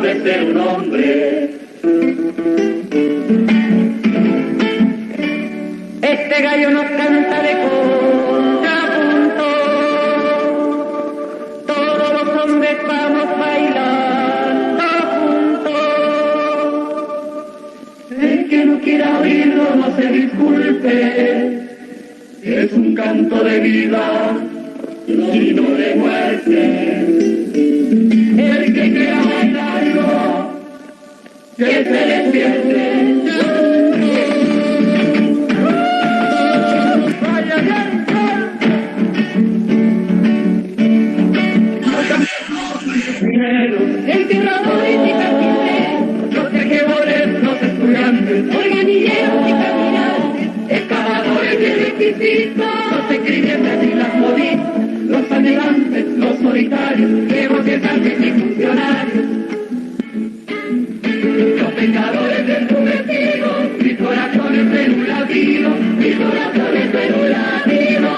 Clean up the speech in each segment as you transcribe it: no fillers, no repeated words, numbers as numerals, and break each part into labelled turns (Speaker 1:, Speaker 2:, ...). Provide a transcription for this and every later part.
Speaker 1: de un hombre. Este gallo nos canta de contrapunto, todos los hombres vamos bailando juntos. El que no quiera oírlo no se disculpe, es un canto de vida y no de muerte. El que quiera bailarlo, que se despierte. Entierradores y carpinteros, los tejedores, los estudiantes, organilleros y caminantes, excavadores y electricistas, los escribientes y las modistas, los anhelantes, los solitarios, negociantes y funcionarios, los vengadores del cometido, mis corazones en un latido, mis corazones en un latido.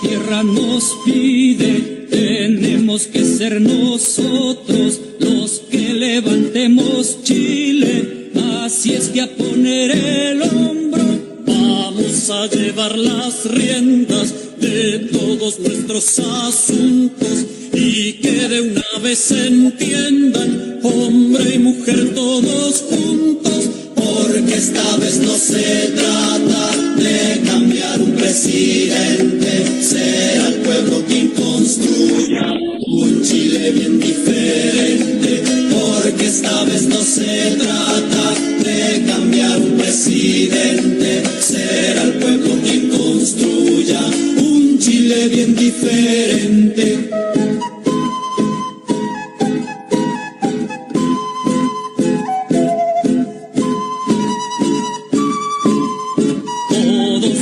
Speaker 2: Tierra nos pide, tenemos que ser nosotros los que levantemos Chile, así es que a poner el hombro vamos a llevar las riendas de todos nuestros asuntos y que de una vez se entiendan hombre y mujer todos juntos, porque esta vez no se trata de cambiar un presidente, será el pueblo quien construya un Chile bien diferente, porque esta vez no se trata de cambiar un presidente, será el pueblo quien construya un Chile bien diferente.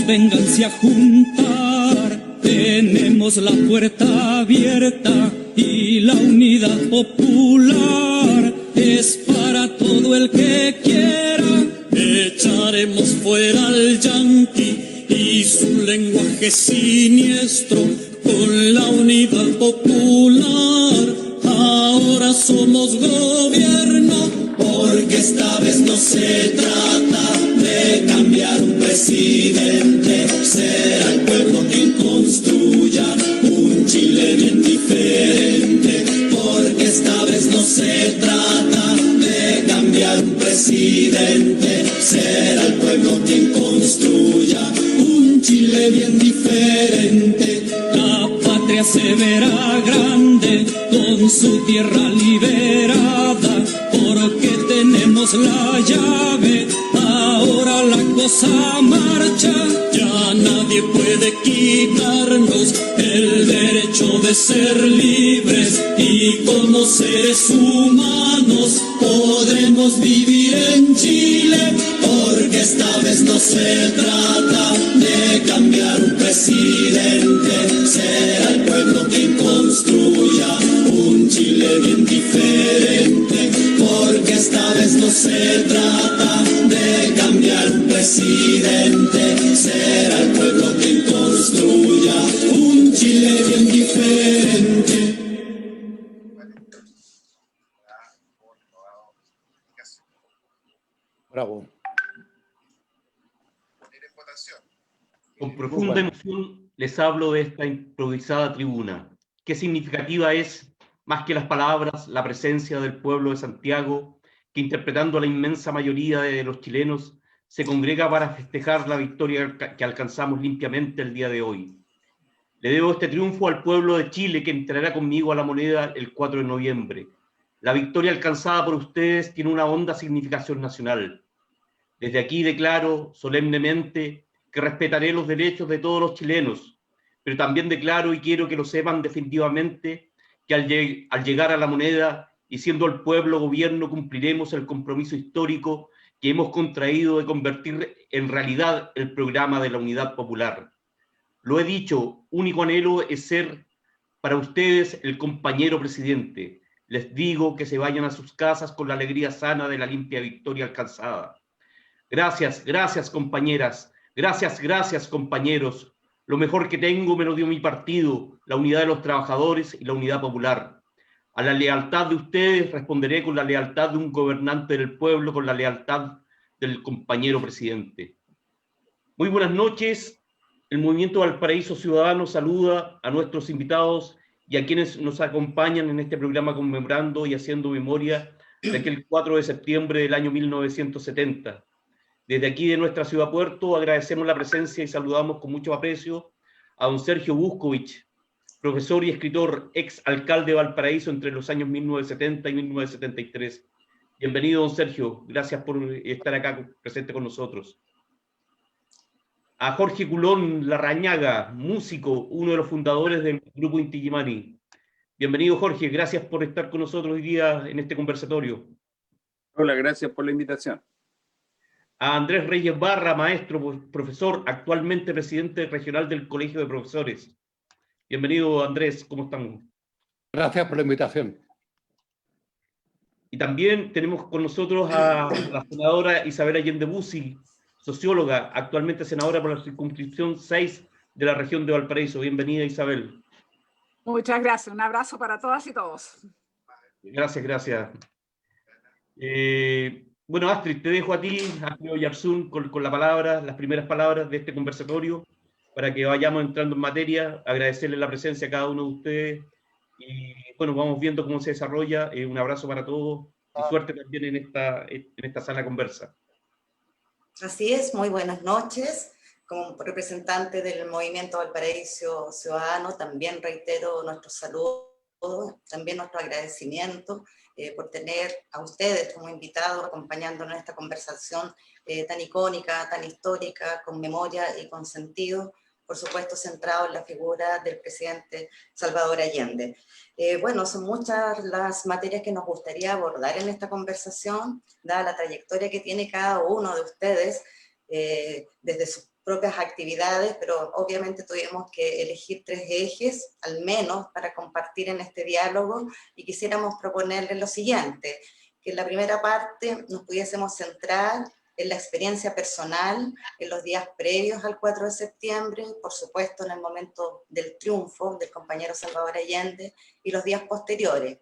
Speaker 2: Vénganse a juntar, tenemos la puerta abierta y la unidad popular es para todo el que quiera. Echaremos fuera al yanqui y su lenguaje siniestro con la unidad popular. Ahora somos gobierno, porque esta vez no se trata de cambiar un presidente, será el pueblo quien construya un Chile bien diferente, porque esta vez no se trata de cambiar un presidente, será el pueblo quien construya un Chile bien diferente. La patria se verá grande con su tierra liberada, porque tenemos la llave, ahora la cosa marcha, ya nadie puede quitarnos el derecho de ser libres y como seres humanos podremos vivir en Chile, porque esta vez no se trata de cambiar un presidente, será el pueblo quien construya un Chile bien diferente, porque esta vez no se trata de cambiar un presidente, será el pueblo quien construya un Chile bien diferente.
Speaker 3: Bravo.
Speaker 4: Con profunda emoción
Speaker 3: les hablo de esta improvisada tribuna. Qué significativa es, más que las palabras, la presencia del pueblo de Santiago, que interpretando a la inmensa mayoría de los chilenos, se congrega para festejar la victoria que alcanzamos limpiamente el día de hoy. Le debo este triunfo al pueblo de Chile, que entrará conmigo a la moneda el 4 de noviembre. La victoria alcanzada por ustedes tiene una honda significación nacional. Desde aquí declaro solemnemente que respetaré los derechos de todos los chilenos, pero también declaro y quiero que lo sepan definitivamente que al llegar a la moneda y siendo el pueblo gobierno cumpliremos el compromiso histórico que hemos contraído de convertir en realidad el programa de la Unidad Popular. Lo he dicho, único anhelo es ser para ustedes el compañero presidente. Les digo que se vayan a sus casas con la alegría sana de la limpia victoria alcanzada. Gracias, gracias compañeras, gracias compañeros. Lo mejor que tengo me lo dio mi partido, la unidad de los trabajadores y la unidad popular. A la lealtad de ustedes responderé con la lealtad de un gobernante del pueblo, con la lealtad del compañero presidente. Muy buenas noches. El Movimiento Valparaíso Ciudadano saluda a nuestros invitados y a quienes nos acompañan en este programa conmemorando y haciendo memoria de aquel 4 de septiembre del año 1970. Desde aquí de nuestra ciudad Puerto agradecemos la presencia y saludamos con mucho aprecio a don Sergio Buscovich, profesor y escritor, ex alcalde de Valparaíso entre los años 1970 y 1973. Bienvenido, don Sergio. Gracias por estar acá presente con nosotros. A Jorge Culón Larrañaga, músico, uno de los fundadores del grupo Inti Illimani. Bienvenido, Jorge. Gracias por estar con nosotros hoy día en este conversatorio.
Speaker 4: Hola, gracias por la invitación.
Speaker 3: A Andrés Reyes Barra, maestro, profesor, actualmente presidente regional del Colegio de Profesores. Bienvenido, Andrés. ¿Cómo estamos?
Speaker 5: Gracias por la invitación.
Speaker 3: Y también tenemos con nosotros a la senadora Isabel Allende Bussi, socióloga, actualmente senadora por la circunscripción 6 de la región de Valparaíso. Bienvenida, Isabel.
Speaker 6: Muchas gracias. Un abrazo para todas y todos.
Speaker 3: Gracias, gracias. Bueno, Astrid, te dejo a ti, Astrid Oyarzún, con la palabra, las primeras palabras de este conversatorio, para que vayamos entrando en materia, agradecerle la presencia a cada uno de ustedes, y bueno, vamos viendo cómo se desarrolla. Un abrazo para todos, y suerte también en esta sana conversa.
Speaker 7: Así es, muy buenas noches. Como representante del Movimiento Valparaíso Ciudadano, también reitero nuestros saludos, también nuestro agradecimiento por tener a ustedes como invitados acompañándonos en esta conversación tan icónica, tan histórica, con memoria y con sentido, por supuesto centrado en la figura del presidente Salvador Allende. Bueno, son muchas las materias que nos gustaría abordar en esta conversación, dada la trayectoria que tiene cada uno de ustedes desde sus propias actividades, pero obviamente tuvimos que elegir 3 ejes, al menos, para compartir en este diálogo, y quisiéramos proponerles lo siguiente, que en la primera parte nos pudiésemos centrar en la experiencia personal, en los días previos al 4 de septiembre, por supuesto en el momento del triunfo del compañero Salvador Allende, y los días posteriores.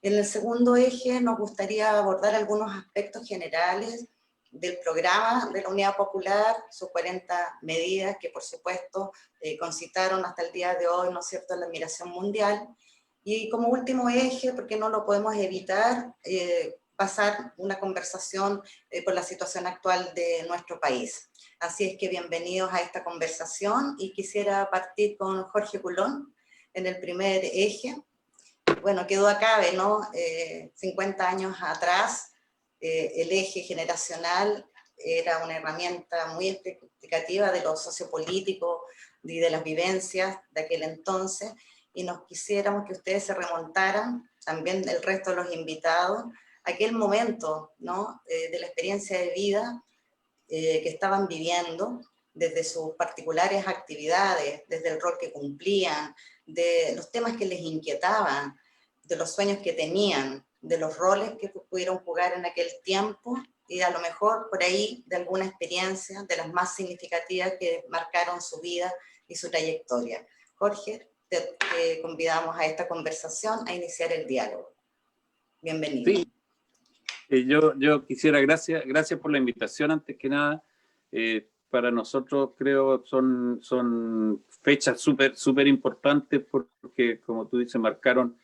Speaker 7: En el segundo eje nos gustaría abordar algunos aspectos generales del programa de la Unidad Popular, sus 40 medidas que por supuesto concitaron hasta el día de hoy, ¿no es cierto?, la admiración mundial. Y como último eje, porque no lo podemos evitar, pasar una conversación por la situación actual de nuestro país. Así es que bienvenidos a esta conversación, y quisiera partir con Jorge Culón en el primer eje. Bueno, quedó acá, ¿no? 50 años atrás, el eje generacional era una herramienta muy explicativa de lo sociopolítico y de las vivencias de aquel entonces, y nos quisiéramos que ustedes se remontaran, también el resto de los invitados, a aquel momento, ¿no?, de la experiencia de vida que estaban viviendo, desde sus particulares actividades, desde el rol que cumplían, de los temas que les inquietaban, de los sueños que tenían, de los roles que pudieron jugar en aquel tiempo, y a lo mejor por ahí de alguna experiencia, de las más significativas que marcaron su vida y su trayectoria. Jorge, te convidamos a esta conversación, a iniciar el diálogo. Bienvenido.
Speaker 4: Sí. Yo quisiera, gracias por la invitación, antes que nada. para nosotros creo son fechas súper importantes porque, como tú dices, marcaron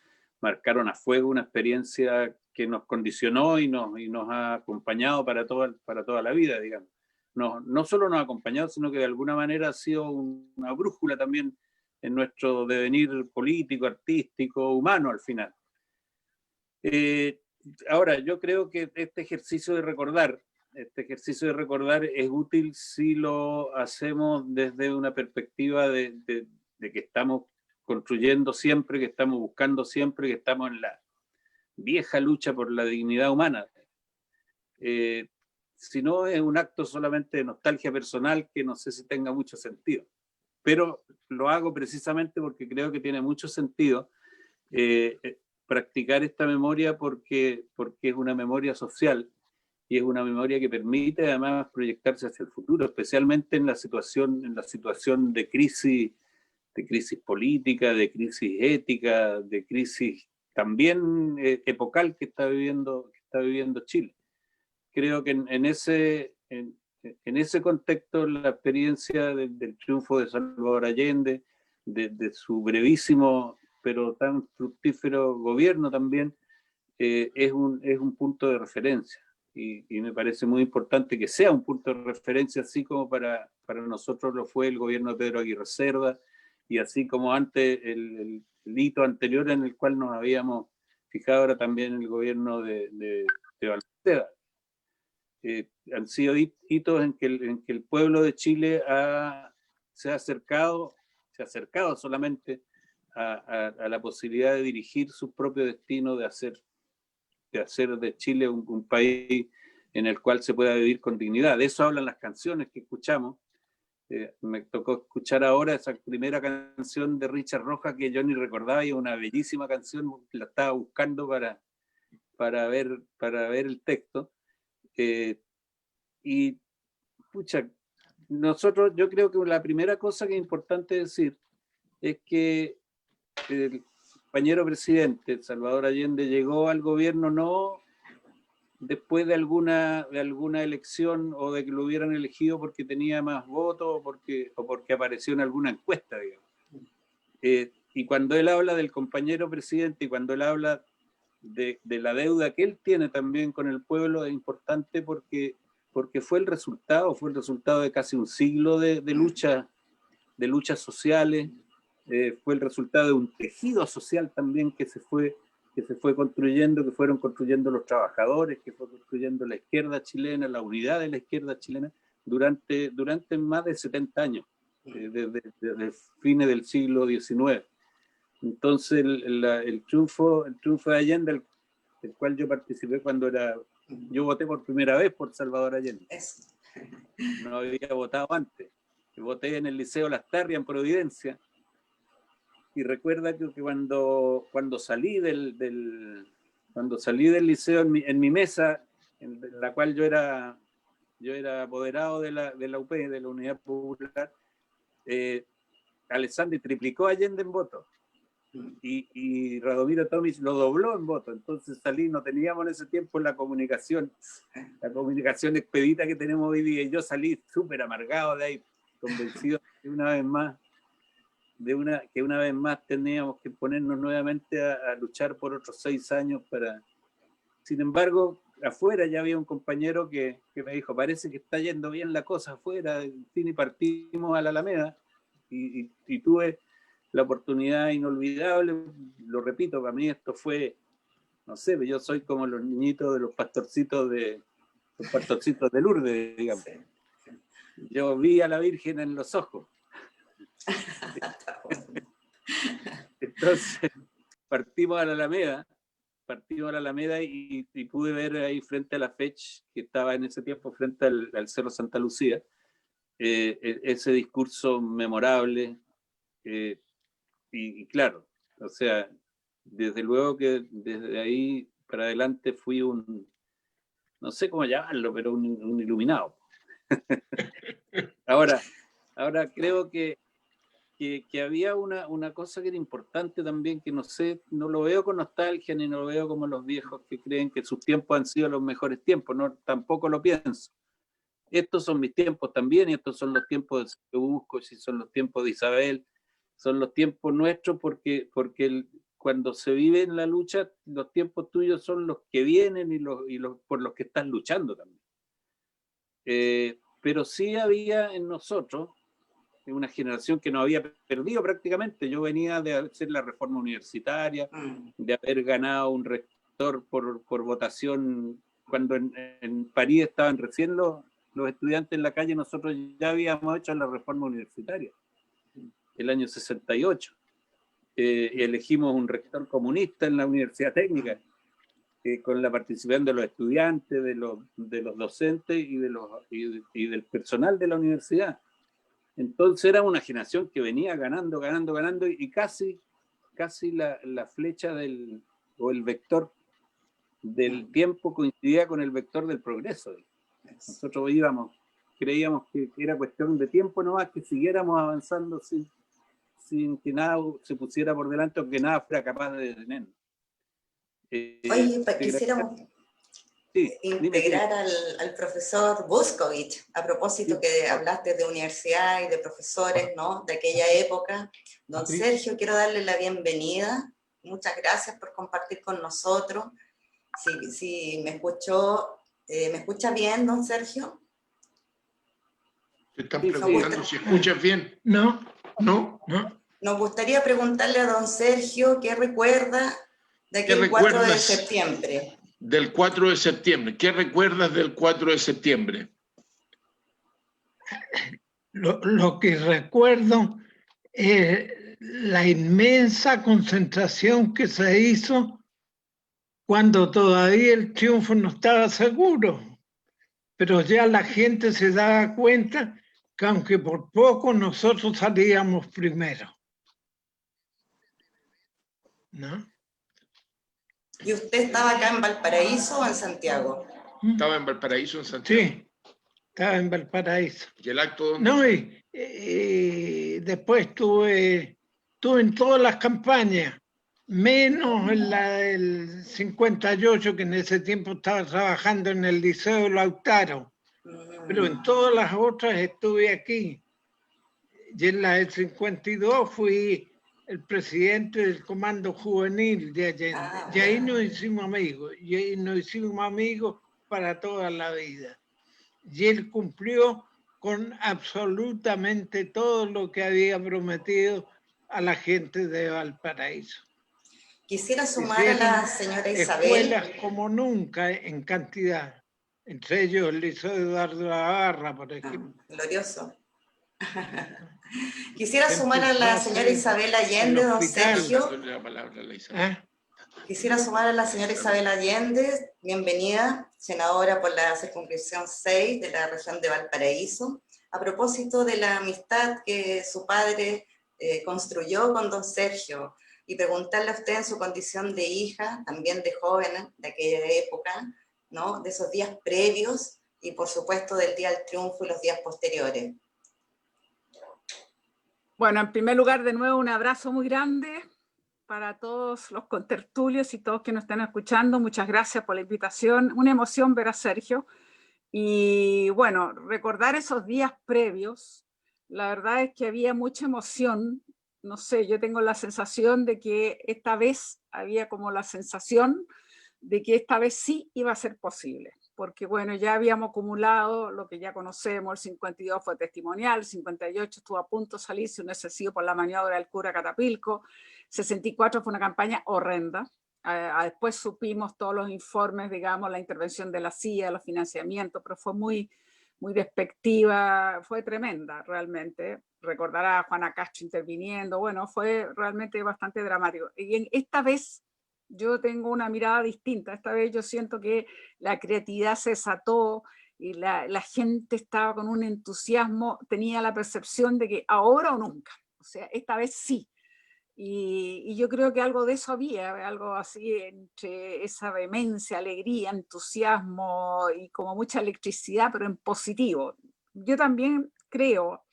Speaker 4: a fuego una experiencia que nos condicionó y nos ha acompañado para toda la vida, digamos. No solo nos ha acompañado, sino que de alguna manera ha sido una brújula también en nuestro devenir político, artístico, humano al final. Ahora, yo creo que este ejercicio de recordar es útil si lo hacemos desde una perspectiva de que estamos construyendo siempre, que estamos buscando siempre, que estamos en la vieja lucha por la dignidad humana. Si no, es un acto solamente de nostalgia personal que no sé si tenga mucho sentido. Pero lo hago precisamente porque creo que tiene mucho sentido practicar esta memoria porque es una memoria social y es una memoria que permite además proyectarse hacia el futuro, especialmente en la situación de crisis política, de crisis ética, de crisis también epocal que está viviendo Chile. Creo que en ese contexto la experiencia del triunfo de Salvador Allende, de su brevísimo pero tan fructífero gobierno también, es un punto de referencia. Y me parece muy importante que sea un punto de referencia, así como para nosotros lo fue el gobierno de Pedro Aguirre Cerda, y así como antes el hito anterior en el cual nos habíamos fijado ahora también el gobierno de Balmaceda. Han sido hitos en que el pueblo de Chile se ha acercado solamente a la posibilidad de dirigir su propio destino, de hacer de Chile un país en el cual se pueda vivir con dignidad. De eso hablan las canciones que escuchamos. Me tocó escuchar ahora esa primera canción de Richard Rojas que yo ni recordaba, y es una bellísima canción, la estaba buscando para ver el texto. Y pucha, yo creo que la primera cosa que es importante decir es que el compañero presidente Salvador Allende llegó al gobierno no después de alguna elección o de que lo hubieran elegido porque tenía más votos o porque apareció en alguna encuesta, digamos. Y cuando él habla del compañero presidente y cuando él habla de la deuda que él tiene también con el pueblo, es importante porque fue el resultado de casi un siglo de luchas sociales, fue el resultado de un tejido social también que se fue construyendo, que fueron construyendo los trabajadores, que fue construyendo la izquierda chilena, la unidad de la izquierda chilena durante más de 70 años, desde fines del siglo XIX. Entonces el triunfo de Allende, del cual yo participé yo voté por primera vez por Salvador Allende. No había votado antes. Yo voté en el Liceo Las Tarrias en Providencia. Y recuerda que cuando salí del liceo en mi mesa, en la cual yo era apoderado de la UP, de la Unidad Popular, Alessandri triplicó a Allende en votos y Radomiro Tomic lo dobló en votos. Entonces no teníamos en ese tiempo la comunicación expedita que tenemos hoy día, y yo salí súper amargado de ahí, convencido que una vez más teníamos que ponernos nuevamente a luchar por otros 6 años Sin embargo, afuera ya había un compañero que me dijo, parece que está yendo bien la cosa afuera, y partimos a la Alameda, y tuve la oportunidad inolvidable, lo repito, para mí esto fue, no sé, yo soy como los niñitos de los pastorcitos de Lourdes, digamos. Yo vi a la Virgen en los ojos. Entonces partimos a la Alameda y pude ver ahí frente a la FECH, que estaba en ese tiempo frente al Cerro Santa Lucía, ese discurso memorable, y claro, o sea, desde luego que desde ahí para adelante fui no sé cómo llamarlo, pero un iluminado. Ahora creo que había una cosa que era importante también, que no sé, no lo veo con nostalgia ni no lo veo como los viejos que creen que sus tiempos han sido los mejores tiempos, no, tampoco lo pienso. estos son mis tiempos también, y estos son los tiempos de Sergio Buscos, y son los tiempos de Isabel, son los tiempos nuestros, porque cuando se vive en la lucha, los tiempos tuyos son los que vienen y los por los que estás luchando también. Pero sí había en nosotros una generación que nos había perdido prácticamente. Yo venía de hacer la reforma universitaria, de haber ganado un rector por votación, cuando en París estaban recién los estudiantes en la calle. Nosotros ya habíamos hecho la reforma universitaria, el año 68. Elegimos un rector comunista en la Universidad Técnica, con la participación de los estudiantes, de los docentes y del personal de la universidad. Entonces era una generación que venía ganando, y casi la flecha o el vector del tiempo coincidía con el vector del progreso. Nosotros creíamos que era cuestión de tiempo nomás, que siguiéramos avanzando sin que nada se pusiera por delante o que nada fuera capaz de detenernos.
Speaker 7: Oye, quisiéramos integrar al profesor Buscovich, a propósito que hablaste de universidad y de profesores, ¿no?, de aquella época. Don Sergio, quiero darle la bienvenida. Muchas gracias por compartir con nosotros. Si me escucha bien, don Sergio.
Speaker 8: Te están preguntando si escuchas bien.
Speaker 1: No.
Speaker 7: Nos gustaría preguntarle a don Sergio qué recuerda de aquel 4 de septiembre.
Speaker 8: Del 4 de septiembre. ¿Qué recuerdas del 4 de septiembre?
Speaker 1: Lo que recuerdo es la inmensa concentración que se hizo cuando todavía el triunfo no estaba seguro. Pero ya la gente se daba cuenta que aunque por poco nosotros salíamos primero, ¿no?
Speaker 7: ¿Y usted estaba acá en Valparaíso o en Santiago?
Speaker 8: Estaba en Valparaíso, en Santiago.
Speaker 1: Sí, estaba en Valparaíso.
Speaker 8: ¿Y el acto dónde?
Speaker 1: No, y después estuve en todas las campañas, menos en la del 58, que en ese tiempo estaba trabajando en el Liceo Lautaro. Pero en todas las otras estuve aquí. Y en la del 52 fui el presidente del Comando Juvenil de Allende. Y ahí nos hicimos amigos, para toda la vida. Y él cumplió con absolutamente todo lo que había prometido a la gente de Valparaíso.
Speaker 7: Quisiera sumar a la señora Isabel.
Speaker 1: Escuelas como nunca en cantidad. Entre ellos el Liceo Eduardo Navarra, por ejemplo.
Speaker 7: Glorioso. Quisiera sumar a la señora Isabel Allende, don Sergio. Quisiera sumar a la señora Isabel Allende, bienvenida, senadora por la circunscripción 6 de la región de Valparaíso, a propósito de la amistad que su padre construyó con don Sergio, y preguntarle a usted en su condición de hija, también de joven de aquella época, ¿no?, de esos días previos y por supuesto del día del triunfo y los días posteriores.
Speaker 6: Bueno, en primer lugar, de nuevo, un abrazo muy grande para todos los contertulios y todos que nos están escuchando. Muchas gracias por la invitación. Una emoción ver a Sergio. Y bueno, recordar esos días previos, la verdad es que había mucha emoción. No sé, yo tengo la sensación de que esta vez había como la sensación de que esta vez sí iba a ser posible. Porque bueno, ya habíamos acumulado lo que ya conocemos, el 52 fue testimonial, el 58 estuvo a punto de salirse un excesivo por la maniobra del cura Catapilco, 64 fue una campaña horrenda, después supimos todos los informes, digamos, la intervención de la CIA, los financiamientos, pero fue muy despectiva, fue tremenda realmente, recordará a Juana Castro interviniendo, bueno, fue realmente bastante dramático. Y esta vez yo tengo una mirada distinta. Esta vez yo siento que la creatividad se desató y la gente estaba con un entusiasmo, tenía la percepción de que ahora o nunca. O sea, esta vez sí. Y yo creo que algo de eso había, algo así entre esa vehemencia, alegría, entusiasmo y como mucha electricidad, pero en positivo. Yo también creo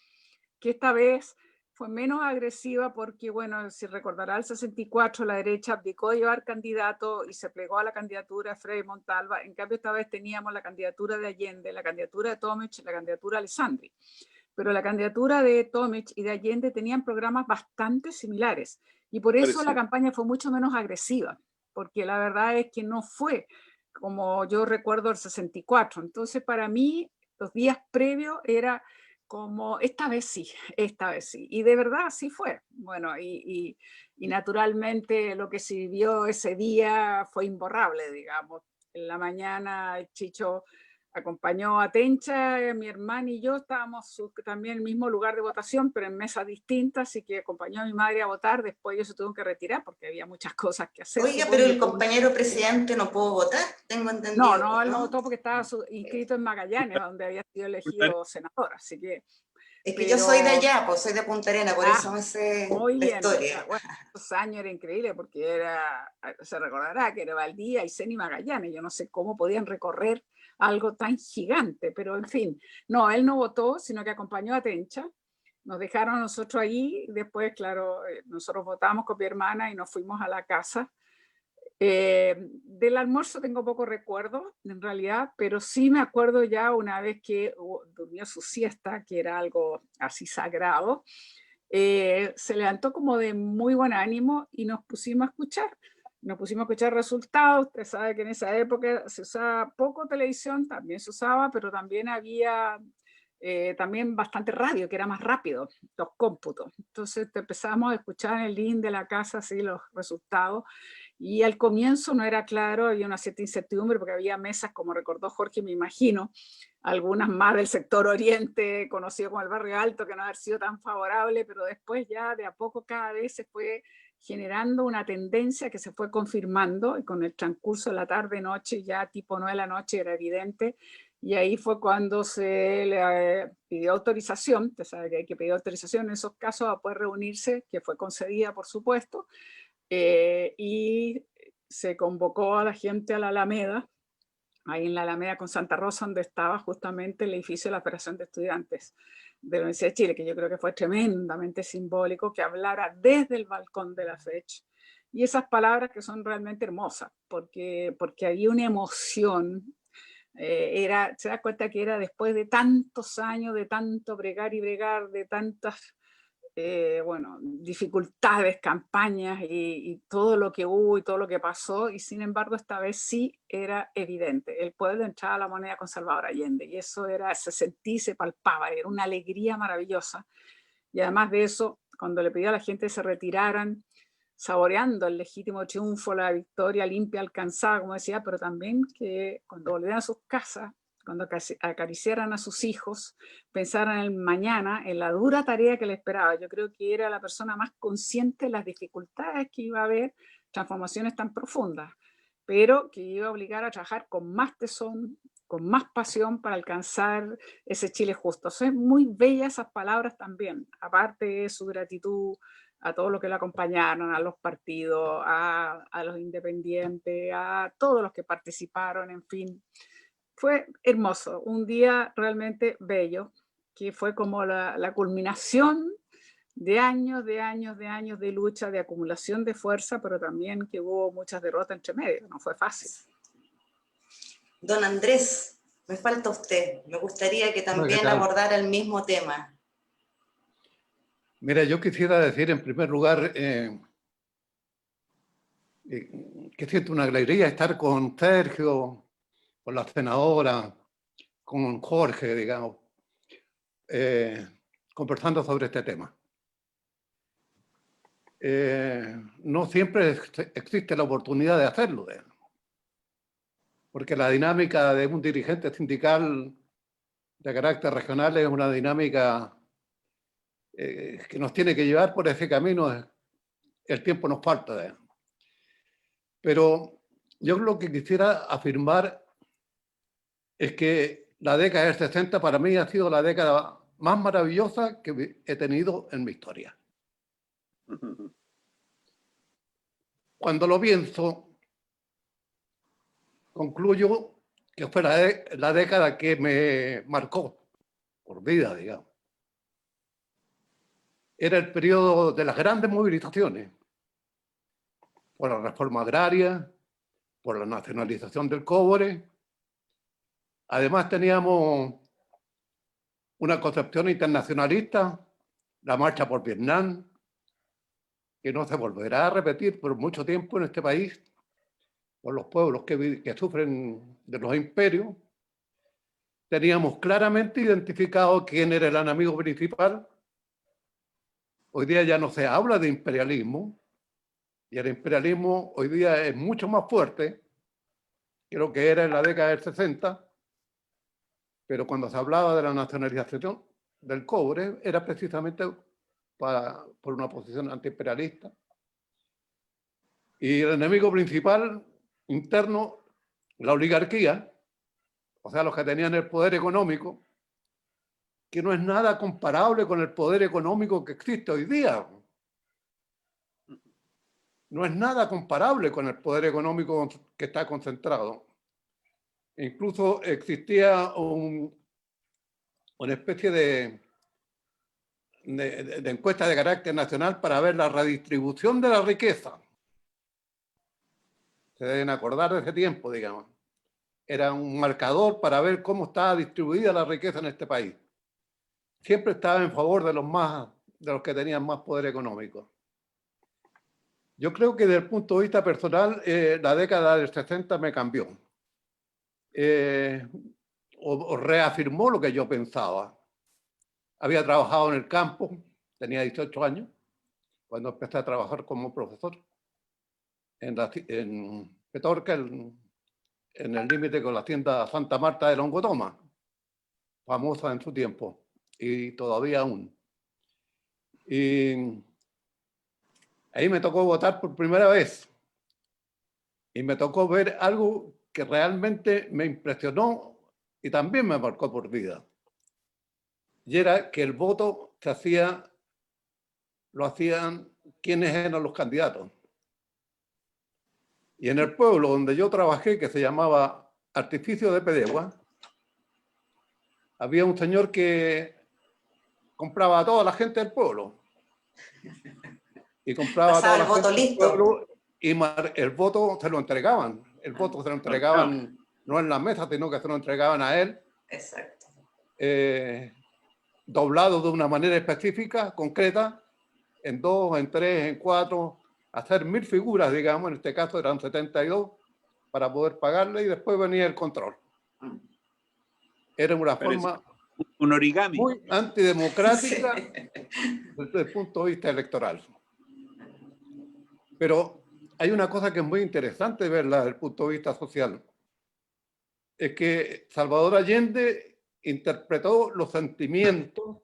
Speaker 6: que esta vez fue menos agresiva porque, bueno, si recordará, el 64 la derecha abdicó de llevar candidato y se plegó a la candidatura de Frei Montalva. En cambio, esta vez teníamos la candidatura de Allende, la candidatura de Tomic y la candidatura de Alessandri. Pero la candidatura de Tomic y de Allende tenían programas bastante similares. Y por eso la campaña fue mucho menos agresiva, porque la verdad es que no fue como yo recuerdo el 64. Entonces, para mí, los días previos era como, esta vez sí, esta vez sí. Y de verdad así fue. Bueno, y naturalmente lo que se vivió ese día fue imborrable, digamos. En la mañana el Chicho acompañó a Tencha, mi hermana y yo estábamos también en el mismo lugar de votación, pero en mesas distintas, así que acompañó a mi madre a votar. Después ellos se tuvieron que retirar porque había muchas cosas que hacer.
Speaker 7: Oiga, pero el compañero presidente no pudo votar, tengo entendido.
Speaker 6: No, él no votó porque estaba inscrito en Magallanes, donde había sido elegido senador, así que...
Speaker 7: Es que yo soy de allá, pues soy de Punta Arenas, por eso me sé
Speaker 6: muy
Speaker 7: la
Speaker 6: bien,
Speaker 7: historia.
Speaker 6: Bueno, esos años era increíble porque se recordará que era Valdía, Aysén y Magallanes. Yo no sé cómo podían recorrer algo tan gigante, pero en fin. No, él no votó, sino que acompañó a Tencha. Nos dejaron a nosotros ahí, después, claro, nosotros votamos con mi hermana y nos fuimos a la casa. Del almuerzo tengo poco recuerdo, en realidad, pero sí me acuerdo ya una vez que durmió su siesta, que era algo así sagrado, se levantó como de muy buen ánimo y nos pusimos a escuchar. Nos pusimos a escuchar resultados. Usted sabe que en esa época se usaba poco televisión, también se usaba, pero también había también bastante radio, que era más rápido, los cómputos. Entonces empezamos a escuchar en el link de la casa así los resultados. Y al comienzo no era claro, había una cierta incertidumbre porque había mesas, como recordó Jorge, me imagino, algunas más del sector oriente, conocido como el barrio alto, que no haber sido tan favorable, pero después ya de a poco cada vez se fue generando una tendencia que se fue confirmando, y con el transcurso de la tarde-noche, ya tipo 9 de la noche era evidente, y ahí fue cuando se le pidió autorización. Usted sabe que hay que pedir autorización en esos casos a poder reunirse, que fue concedida, por supuesto, y se convocó a la gente a la Alameda, ahí en la Alameda con Santa Rosa, donde estaba justamente el edificio de la Federación de Estudiantes de la Universidad de Chile, que yo creo que fue tremendamente simbólico que hablara desde el balcón de la FECH. Y esas palabras que son realmente hermosas, porque había una emoción. Se da cuenta que era después de tantos años, de tanto bregar y bregar, de tantas dificultades, campañas y todo lo que hubo y todo lo que pasó, y sin embargo esta vez sí era evidente el poder de entrar a la moneda con Salvador Allende, y eso se sentía y se palpaba, era una alegría maravillosa. Y además de eso, cuando le pidió a la gente que se retiraran, saboreando el legítimo triunfo, la victoria limpia alcanzada, como decía, pero también que cuando volvieran a sus casas, cuando acariciaran a sus hijos, pensaran en el mañana, en la dura tarea que le esperaba. Yo creo que era la persona más consciente de las dificultades que iba a haber, transformaciones tan profundas, pero que iba a obligar a trabajar con más tesón, con más pasión para alcanzar ese Chile justo. Son muy bellas esas palabras también, aparte de su gratitud a todos los que lo acompañaron, a los partidos, a los independientes, a todos los que participaron, en fin. Fue hermoso, un día realmente bello, que fue como la culminación de años de lucha, de acumulación de fuerza, pero también que hubo muchas derrotas entre medio, no fue fácil.
Speaker 7: Don Andrés, me falta usted, me gustaría que también abordara el mismo tema.
Speaker 5: Mira, yo quisiera decir en primer lugar que siento una alegría estar con Sergio, con la senadora, con Jorge, digamos, conversando sobre este tema. No siempre existe la oportunidad de hacerlo, porque la dinámica de un dirigente sindical de carácter regional es una dinámica que nos tiene que llevar por ese camino. El tiempo nos falta. Pero yo lo que quisiera afirmar es que la década del 60 para mí ha sido la década más maravillosa que he tenido en mi historia. Cuando lo pienso, concluyo que fue la década que me marcó por vida, digamos. era el periodo de las grandes movilizaciones, por la reforma agraria, por la nacionalización del cobre. Además teníamos una concepción internacionalista, la marcha por Vietnam, que no se volverá a repetir por mucho tiempo en este país, por los pueblos que sufren de los imperios. Teníamos claramente identificado quién era el enemigo principal. Hoy día ya no se habla de imperialismo, y el imperialismo hoy día es mucho más fuerte que lo que era en la década del 60, pero cuando se hablaba de la nacionalización del cobre era precisamente por una posición antiimperialista. Y el enemigo principal interno, la oligarquía, o sea, los que tenían el poder económico, que no es nada comparable con el poder económico que existe hoy día. No es nada comparable con el poder económico que está concentrado. Incluso existía una especie de encuesta de carácter nacional para ver la redistribución de la riqueza. Se deben acordar de ese tiempo, digamos. Era un marcador para ver cómo estaba distribuida la riqueza en este país. Siempre estaba en favor de los que tenían más poder económico. Yo creo que desde el punto de vista personal, la década del 60 me cambió. O reafirmó lo que yo pensaba. Había trabajado en el campo, tenía 18 años, cuando empecé a trabajar como profesor en Petorca, en el límite con la hacienda Santa Marta de Longotoma, famosa en su tiempo, y todavía aún. Y ahí me tocó votar por primera vez, y me tocó ver algo que realmente me impresionó y también me marcó por vida. Y era que el voto lo hacían quienes eran los candidatos. Y en el pueblo donde yo trabajé, que se llamaba Artificio de Pedegua, había un señor que compraba a toda la gente del pueblo. Y compraba a toda la gente del pueblo y el voto se lo entregaban. El voto se lo entregaban no en la mesa, sino que se lo entregaban a él.
Speaker 7: Exacto.
Speaker 5: Doblado de una manera específica, concreta, en 2, en 3, en 4, hacer 1000 figuras, digamos, en este caso eran 72, para poder pagarle, y después venía el control. Era una forma
Speaker 4: un origami
Speaker 5: muy antidemocrática desde el punto de vista electoral. Pero hay una cosa que es muy interesante verla desde el punto de vista social. Es que Salvador Allende interpretó los sentimientos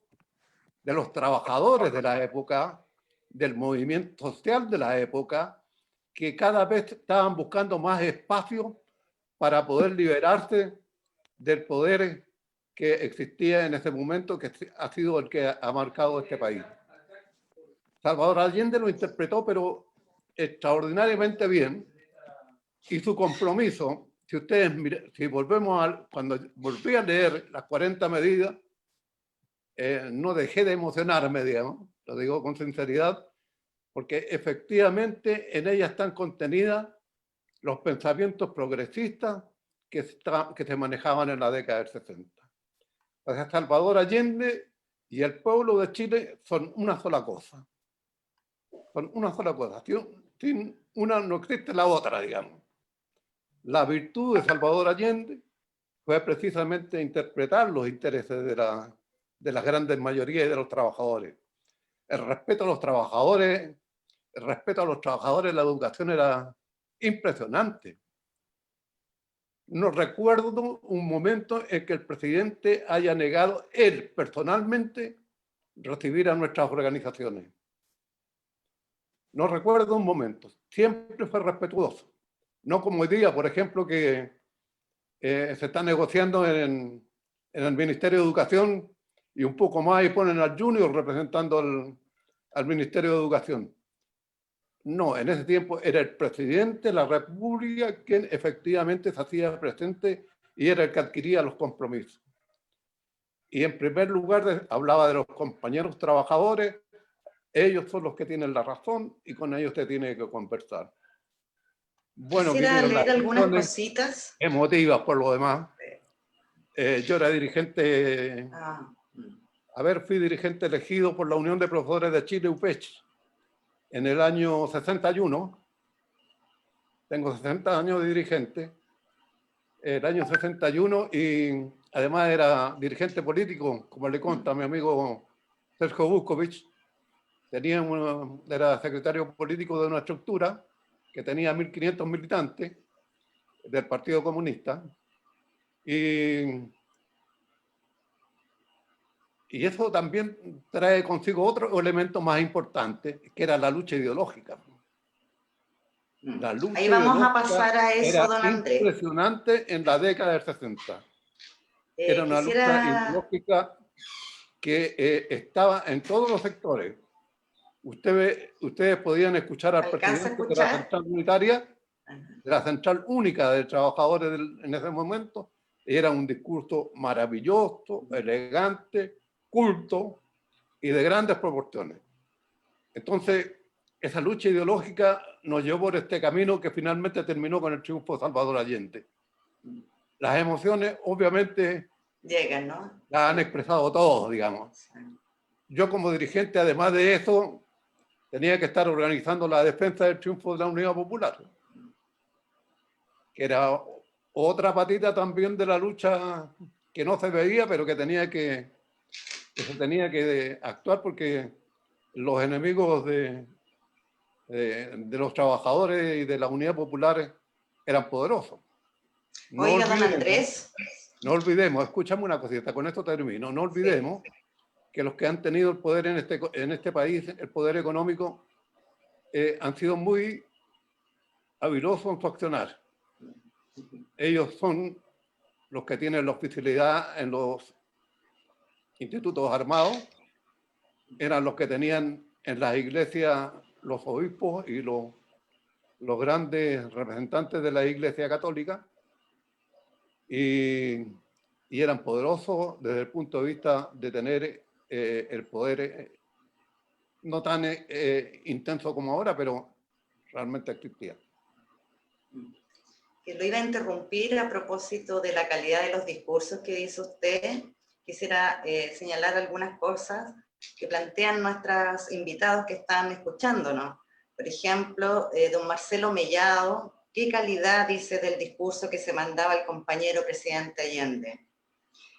Speaker 5: de los trabajadores de la época, del movimiento social de la época, que cada vez estaban buscando más espacio para poder liberarse del poder que existía en ese momento, que ha sido el que ha marcado este país. Salvador Allende lo interpretó, pero extraordinariamente bien, y su compromiso, si ustedes si volvemos cuando volví a leer las 40 medidas, no dejé de emocionarme, digamos, lo digo con sinceridad, porque efectivamente en ellas están contenidas los pensamientos progresistas que se manejaban en la década del 60. O sea, Salvador Allende y el pueblo de Chile son una sola cosa. Son una sola cosa. Sin una no existe la otra, digamos. La virtud de Salvador Allende fue precisamente interpretar los intereses de las grandes mayorías de los trabajadores. El respeto a los trabajadores, en la educación era impresionante. No recuerdo un momento en que el presidente haya negado él personalmente recibir a nuestras organizaciones. No recuerdo un momento. Siempre fue respetuoso. No como hoy día, por ejemplo, que se está negociando en el Ministerio de Educación y un poco más y ponen al Junior representando al Ministerio de Educación. No, en ese tiempo era el presidente de la República quien efectivamente se hacía presente y era el que adquiría los compromisos. Y en primer lugar hablaba de los compañeros trabajadores, ellos son los que tienen la razón y con ellos te tiene que conversar. Bueno,
Speaker 7: quisiera
Speaker 5: vinieron
Speaker 7: leer
Speaker 5: las
Speaker 7: algunas
Speaker 5: elecciones
Speaker 7: cositas.
Speaker 5: emotivas por lo demás. Yo era dirigente, fui dirigente elegido por la Unión de Profesores de Chile, UPECH, en el año 61. Tengo 60 años de dirigente. El año 61 y además era dirigente político, como le consta a mi amigo Sergio Buscovich. Era secretario político de una estructura que tenía 1.500 militantes del Partido Comunista. Y eso también trae consigo otro elemento más importante, que era la lucha ideológica. La lucha
Speaker 7: Ahí vamos a
Speaker 5: ideológica
Speaker 7: pasar a eso,
Speaker 5: era
Speaker 7: don Andrés.
Speaker 5: impresionante en la década del 60. Era una lucha ideológica que estaba en todos los sectores. Ustedes podían escuchar al presidente de la Central Unitaria, de la Central Única de Trabajadores en ese momento. Era un discurso maravilloso, elegante, culto y de grandes proporciones. Entonces, esa lucha ideológica nos llevó por este camino que finalmente terminó con el triunfo de Salvador Allende. Las emociones, obviamente,
Speaker 7: llegan, ¿no?
Speaker 5: Las han expresado todos, digamos. Yo como dirigente, además de eso, tenía que estar organizando la defensa del triunfo de la Unidad Popular, que era otra patita también de la lucha que no se veía, pero que se tenía que actuar porque los enemigos de los trabajadores y de la Unidad Popular eran poderosos.
Speaker 7: Oiga, don Andrés.
Speaker 5: No olvidemos, escúchame una cosita, con esto termino, no olvidemos que los que han tenido el poder en este país, el poder económico, han sido muy habilosos en su accionar. Ellos son los que tienen la oficialidad en los institutos armados, eran los que tenían en las iglesias los obispos y los grandes representantes de la Iglesia Católica, y eran poderosos desde el punto de vista de tener el poder no tan intenso como ahora, pero realmente existía.
Speaker 7: Que lo iba a interrumpir a propósito de la calidad de los discursos que dice usted. Quisiera señalar algunas cosas que plantean nuestros invitados que están escuchándonos. Por ejemplo, don Marcelo Mellado, ¿qué calidad dice del discurso que se mandaba el compañero presidente Allende?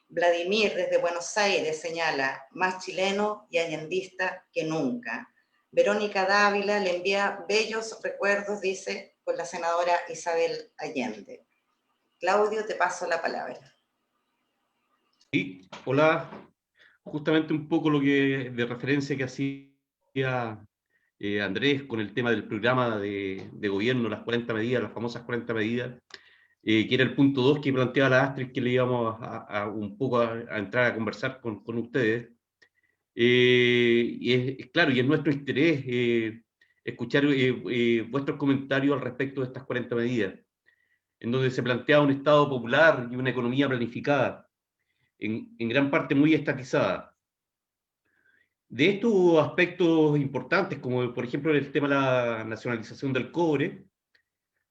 Speaker 7: Vladimir desde Buenos Aires señala, más chileno y allendista que nunca. Verónica Dávila le envía bellos recuerdos, dice, con la senadora Isabel Allende. Claudio, te paso la palabra.
Speaker 3: Sí, hola. Justamente un poco lo que de referencia que hacía Andrés con el tema del programa de gobierno, las 40 medidas, las famosas 40 medidas, que era el punto 2 que planteaba la Astrid, que le íbamos un poco a entrar a conversar con ustedes. Y es claro, y es nuestro interés escuchar vuestros comentarios al respecto de estas 40 medidas, en donde se plantea un Estado popular y una economía planificada, en gran parte muy estatizada. De estos aspectos importantes, como por ejemplo el tema de la nacionalización del cobre,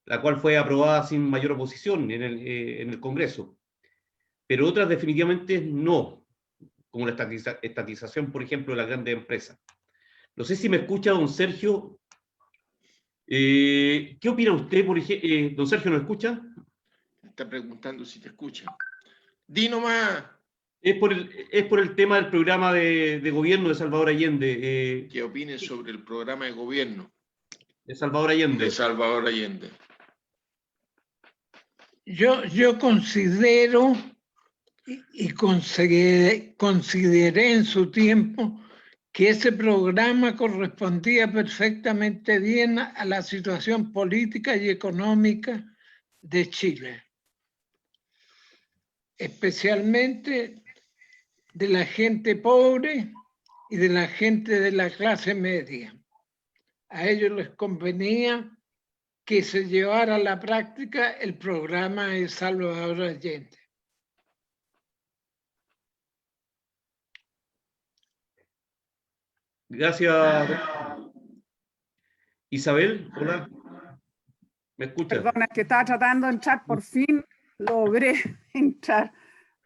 Speaker 3: la cual fue aprobada sin mayor oposición en el Congreso, pero otras definitivamente no, como la estatización, por ejemplo, de las grandes empresas. No sé si me escucha don Sergio. ¿Qué opina usted, por ejemplo? Don Sergio, ¿nos escucha?
Speaker 8: Está preguntando si te escucha. Di nomás.
Speaker 3: Es por el tema del programa de gobierno de Salvador Allende.
Speaker 8: ¿Qué opines sobre el programa de gobierno?
Speaker 3: De Salvador Allende.
Speaker 8: De Salvador Allende.
Speaker 9: Yo considero y consideré en su tiempo que ese programa correspondía perfectamente bien a la situación política y económica de Chile, especialmente de la gente pobre y de la gente de la clase media. A ellos les convenía que se llevara a la práctica el programa de Salvador Allende.
Speaker 3: Gracias. Isabel, hola. ¿Me escuchas?
Speaker 6: Perdona, es que estaba tratando de entrar, por fin logré entrar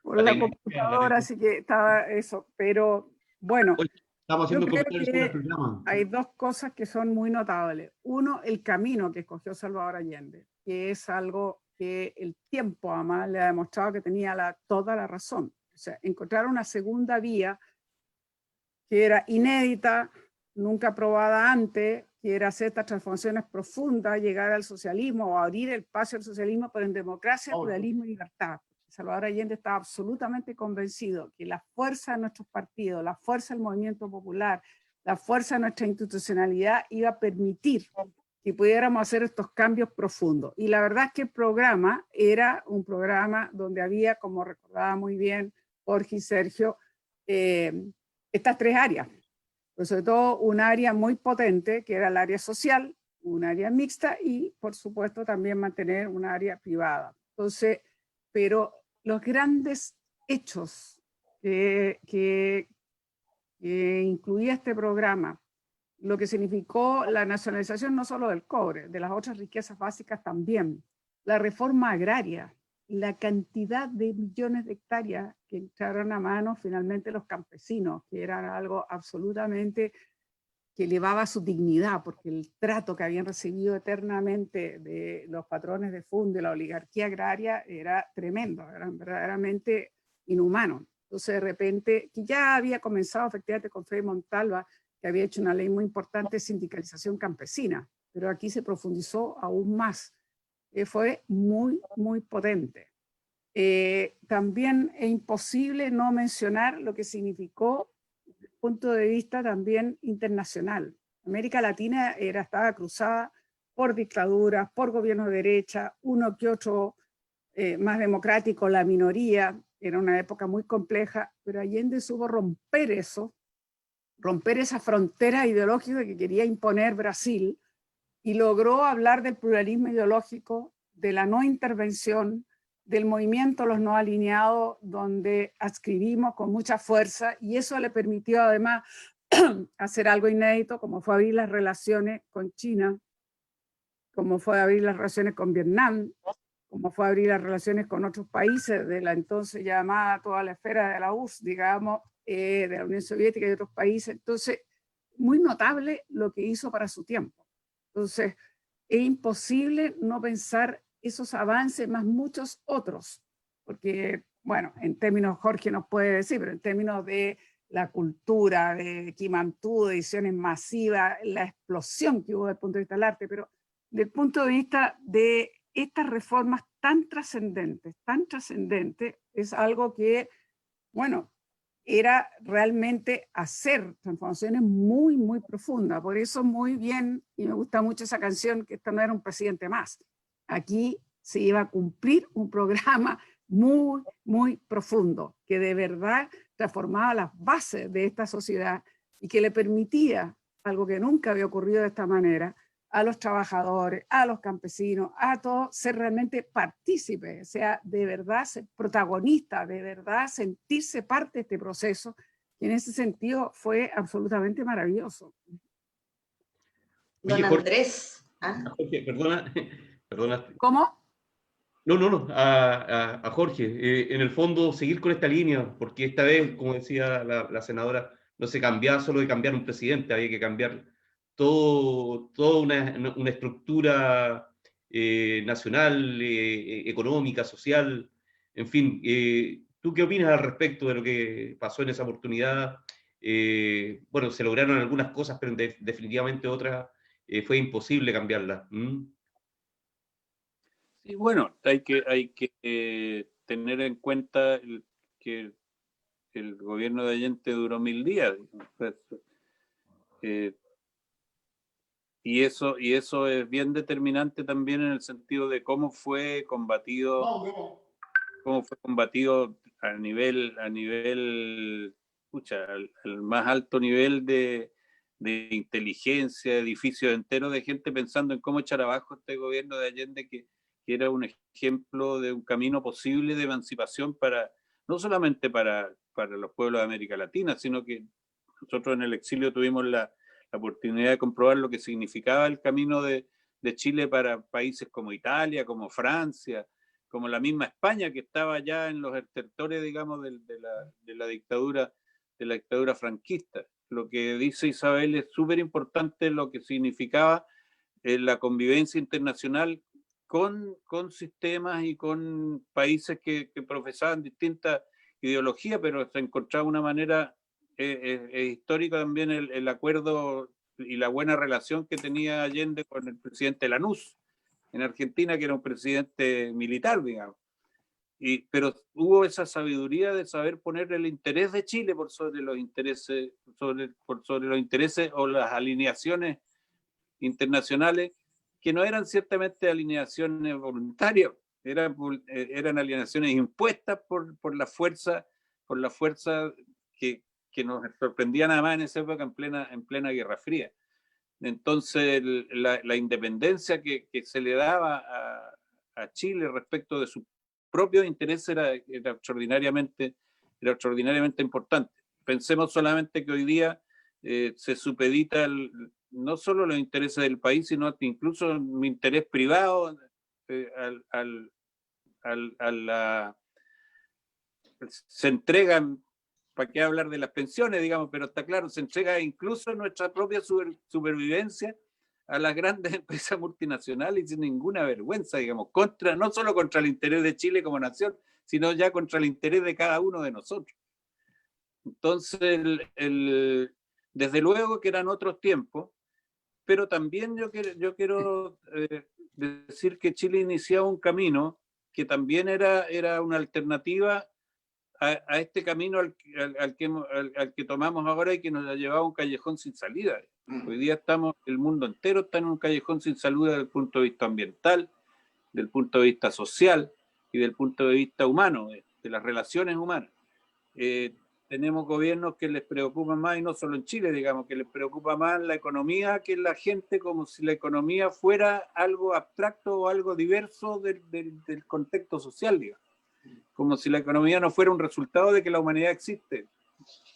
Speaker 6: por
Speaker 3: La
Speaker 6: la
Speaker 3: tecnología,
Speaker 6: computadora, así que estaba eso. Pero bueno,
Speaker 3: Oye, estamos
Speaker 6: yo
Speaker 3: haciendo
Speaker 6: creo
Speaker 3: comentarios sobre el
Speaker 6: que
Speaker 3: programa.
Speaker 6: hay dos cosas que son muy notables. Uno, el camino que escogió Salvador Allende, que es algo que el tiempo además le ha demostrado que tenía toda la razón. O sea, encontrar una segunda vía que era inédita, nunca probada antes, que era hacer estas transformaciones profundas, llegar al socialismo o abrir el paso al socialismo, pero en democracia, pluralismo y libertad. Salvador Allende estaba absolutamente convencido que la fuerza de nuestros partidos, la fuerza del movimiento popular, la fuerza de nuestra institucionalidad iba a permitir que pudiéramos hacer estos cambios profundos. Y la verdad es que el programa era un programa donde había, como recordaba muy bien Jorge y Sergio, estas tres áreas, pero sobre todo un área muy potente que era el área social, un área mixta y por supuesto también mantener un área privada. Entonces, pero los grandes hechos que incluía este programa, lo que significó la nacionalización no solo del cobre, de las otras riquezas básicas también, la reforma agraria, la cantidad de millones de hectáreas que entraron a manos finalmente los campesinos, que eran algo absolutamente que elevaba su dignidad, porque el trato que habían recibido eternamente de los patrones de fondo, de la oligarquía agraria, era tremendo, eran verdaderamente inhumanos. Entonces, de repente, que ya había comenzado efectivamente con Frei Montalva, que había hecho una ley muy importante de sindicalización campesina, pero aquí se profundizó aún más. Fue muy, muy potente. También es imposible no mencionar lo que significó desde el punto de vista también internacional. América Latina estaba cruzada por dictaduras, por gobiernos de derecha, uno que otro más democrático, la minoría, era una época muy compleja, pero Allende supo romper eso, romper esa frontera ideológica que quería imponer Brasil, y logró hablar del pluralismo ideológico, de la no intervención, del movimiento Los No Alineados, donde adscribimos con mucha fuerza, y eso le permitió además hacer algo inédito, como fue abrir las relaciones con China, como fue abrir las relaciones con Vietnam, como fue abrir las relaciones con otros países de la entonces llamada toda la esfera de la URSS, digamos, de la Unión Soviética y otros países. Entonces, muy notable lo que hizo para su tiempo. Entonces, es imposible no pensar esos avances más muchos otros, porque, bueno, en términos, Jorge nos puede decir, pero en términos de la cultura, de Quimantú, de ediciones masivas, la explosión que hubo desde el punto de vista del arte, pero desde el punto de vista de estas reformas tan trascendentes, es algo que, bueno, era realmente hacer transformaciones muy, muy profundas. Por eso muy bien, y me gusta mucho esa canción, que esto no era un presidente más. Aquí se iba a cumplir un programa muy, muy profundo, que de verdad transformaba las bases de esta sociedad y que le permitía, algo que nunca había ocurrido de esta manera, a los trabajadores, a los campesinos, a todos, ser realmente partícipes, o sea, de verdad ser protagonistas, de verdad sentirse parte de este proceso, y en ese sentido fue absolutamente maravilloso.
Speaker 7: Don Andrés.
Speaker 3: Jorge, perdona, perdona.
Speaker 6: ¿Cómo?
Speaker 3: No, a Jorge. En el fondo, seguir con esta línea, porque esta vez, como decía la senadora, no se cambiaba solo de cambiar un presidente, había que cambiar toda una estructura nacional, económica, social, en fin. ¿Tú qué opinas al respecto de lo que pasó en esa oportunidad? Bueno, se lograron algunas cosas, pero definitivamente otras fue imposible cambiarlas.
Speaker 4: Sí, bueno, hay que tener en cuenta que el gobierno de Allende duró 1000 días. Y eso es bien determinante también en el sentido de cómo fue combatido a nivel, pucha, al más alto nivel de inteligencia, edificios enteros de gente pensando en cómo echar abajo este gobierno de Allende, que era un ejemplo de un camino posible de emancipación no solamente para los pueblos de América Latina, sino que Nosotros en el exilio tuvimos la oportunidad de comprobar lo que significaba el camino de Chile para países como Italia, como Francia, como la misma España, que estaba ya en los estertores, digamos, de la dictadura franquista. Lo que dice Isabel es súper importante, lo que significaba la convivencia internacional con sistemas y con países que profesaban distintas ideologías, pero se encontraba una manera histórica también el acuerdo y la buena relación que tenía Allende con el presidente Lanús en Argentina, que era un presidente militar, digamos. Pero hubo esa sabiduría de saber poner el interés de Chile por sobre los intereses, por sobre los intereses o las alineaciones internacionales, que no eran ciertamente alineaciones voluntarias, eran alineaciones impuestas por la fuerza que nos sorprendían además en esa época en plena Guerra Fría. Entonces la independencia que se le daba a Chile respecto de su propio interés era extraordinariamente importante. Pensemos solamente que hoy día se supedita no solo los intereses del país, sino incluso mi interés privado se entregan, para qué hablar de las pensiones, digamos, pero está claro, se entrega incluso nuestra propia supervivencia a las grandes empresas multinacionales y sin ninguna vergüenza, digamos, no solo contra el interés de Chile como nación, sino ya contra el interés de cada uno de nosotros. Entonces, desde luego que eran otros tiempos, pero también yo quiero decir que Chile iniciaba un camino que también era una alternativa a este camino al que tomamos ahora y que nos ha llevado a un callejón sin salida. Hoy día el mundo entero está en un callejón sin salida desde el punto de vista ambiental, del punto de vista social y del punto de vista humano, de las relaciones humanas. Tenemos gobiernos que les preocupa más, y no solo en Chile, digamos, que les preocupa más la economía que la gente, como si la economía fuera algo abstracto o algo diverso del contexto social, digamos. Como si la economía no fuera un resultado de que la humanidad existe.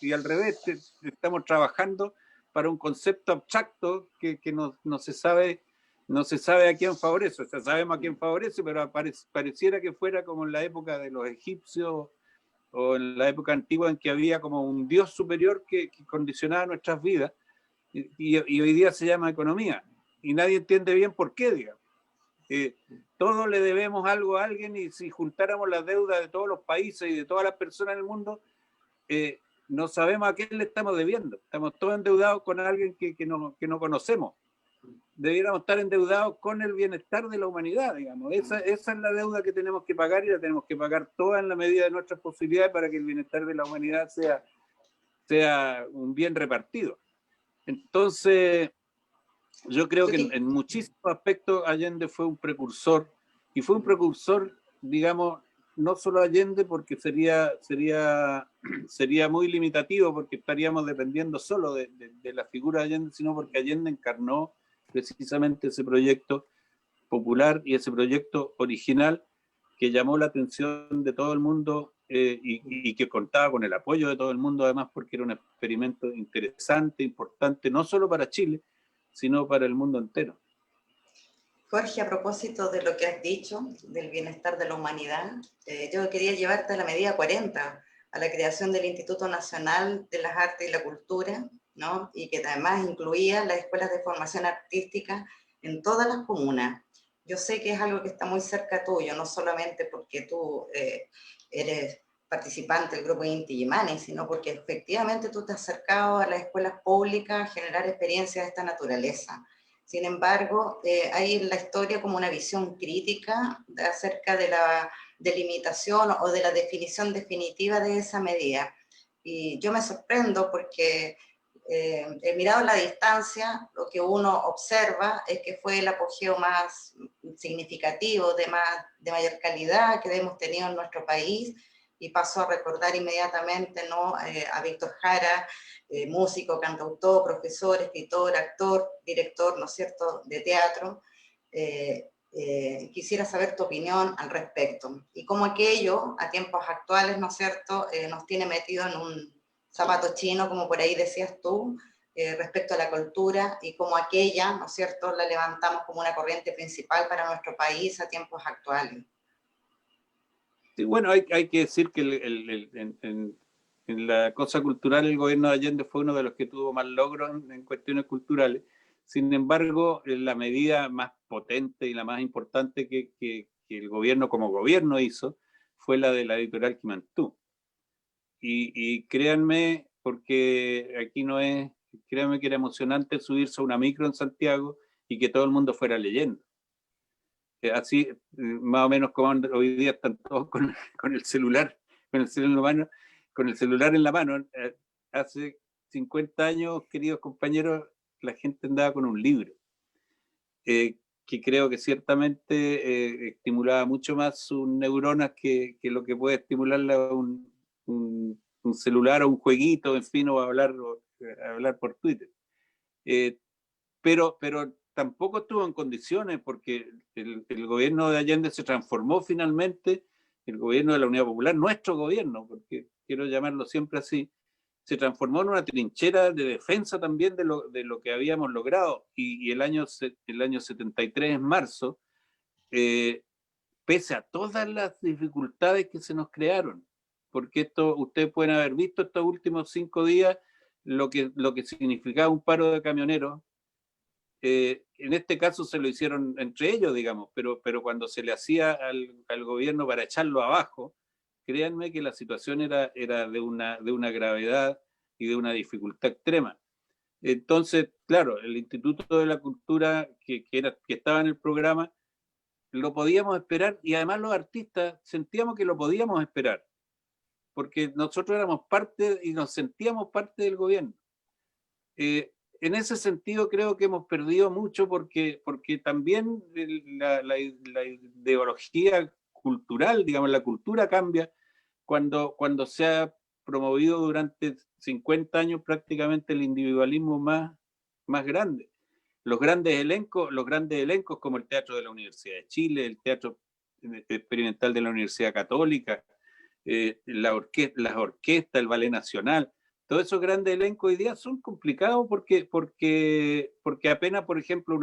Speaker 4: Y al revés, estamos trabajando para un concepto abstracto que no se sabe a quién favorece. O sea, sabemos a quién favorece, pero pareciera que fuera como en la época de los egipcios o en la época antigua en que había como un dios superior que condicionaba nuestras vidas, y hoy día se llama economía, y nadie entiende bien por qué, digamos. Todos le debemos algo a alguien, y si juntáramos las deudas de todos los países y de todas las personas del mundo, no sabemos a quién le estamos debiendo. Estamos todos endeudados con alguien que no conocemos. Debiéramos estar endeudados con el bienestar de la humanidad, digamos. Esa es la deuda que tenemos que pagar, y la tenemos que pagar toda en la medida de nuestras posibilidades para que el bienestar de la humanidad sea un bien repartido. Entonces, yo creo que en muchísimos aspectos Allende fue un precursor, y fue un precursor, digamos, no solo Allende, porque sería muy limitativo, porque estaríamos dependiendo solo de la figura de Allende, sino porque Allende encarnó precisamente ese proyecto popular y ese proyecto original que llamó la atención de todo el mundo, y que contaba con el apoyo de todo el mundo, además, porque era un experimento interesante, importante, no solo para Chile, sino para el mundo entero.
Speaker 7: Jorge, a propósito de lo que has dicho, del bienestar de la humanidad, yo quería llevarte a la medida 40, a la creación del Instituto Nacional de las Artes y la Cultura, ¿no? Y que además incluía las escuelas de formación artística en todas las comunas. Yo sé que es algo que está muy cerca tuyo, no solamente porque tú eres participante del grupo Inti Illimani, sino porque efectivamente tú te has acercado a las escuelas públicas a generar experiencias de esta naturaleza. Sin embargo, hay en la historia como una visión crítica acerca de la delimitación o de la definición definitiva de esa medida. Y yo me sorprendo porque he mirado a la distancia, lo que uno observa es que fue el apogeo más significativo, de mayor calidad que hemos tenido en nuestro país, y paso a recordar inmediatamente, ¿no?, a Víctor Jara, músico, cantautor, profesor, escritor, actor, director, ¿no es cierto?, de teatro. Quisiera saber tu opinión al respecto, y cómo aquello, a tiempos actuales, ¿no es cierto?, nos tiene metido zapato chino, como por ahí decías tú, respecto a la cultura, y como aquella, ¿no es cierto?, la levantamos como una corriente principal para nuestro país a tiempos actuales.
Speaker 4: Sí, bueno, hay que decir que en la cosa cultural el gobierno de Allende fue uno de los que tuvo más logros en cuestiones culturales. Sin embargo, la medida más potente y la más importante que el gobierno como gobierno hizo fue la de la editorial Quimantú. Y créanme, porque aquí no es, créanme que era emocionante subirse a una micro en Santiago y que todo el mundo fuera leyendo. Así, más o menos como hoy día están todos con el celular, con el celular en la mano. Hace 50 años, queridos compañeros, la gente andaba con un libro, que creo que ciertamente estimulaba mucho más sus neuronas que lo que puede estimularla un celular o un jueguito, en fin, o hablar por Twitter. Pero tampoco estuvo en condiciones, porque el gobierno de Allende se transformó finalmente, el gobierno de la Unidad Popular, nuestro gobierno, porque quiero llamarlo siempre así, se transformó en una trinchera de defensa también de lo que habíamos logrado. Y el año 73, en marzo, pese a todas las dificultades que se nos crearon, porque esto, ustedes pueden haber visto estos últimos 5 días lo que significaba un paro de camioneros. En este caso se lo hicieron entre ellos, digamos, pero cuando se le hacía al gobierno para echarlo abajo, créanme que la situación era de una gravedad y de una dificultad extrema. Entonces, claro, el Instituto de la Cultura que estaba en el programa, lo podíamos esperar, y además los artistas sentíamos que lo podíamos esperar, porque nosotros éramos parte y nos sentíamos parte del gobierno. En ese sentido creo que hemos perdido mucho, porque también la ideología cultural, digamos, la cultura cambia cuando se ha promovido durante 50 años prácticamente el individualismo más grande. Los grandes elencos como el Teatro de la Universidad de Chile, el Teatro Experimental de la Universidad Católica, las orquestas, el Ballet Nacional, todos esos grandes elencos hoy día son complicados porque apenas, por ejemplo,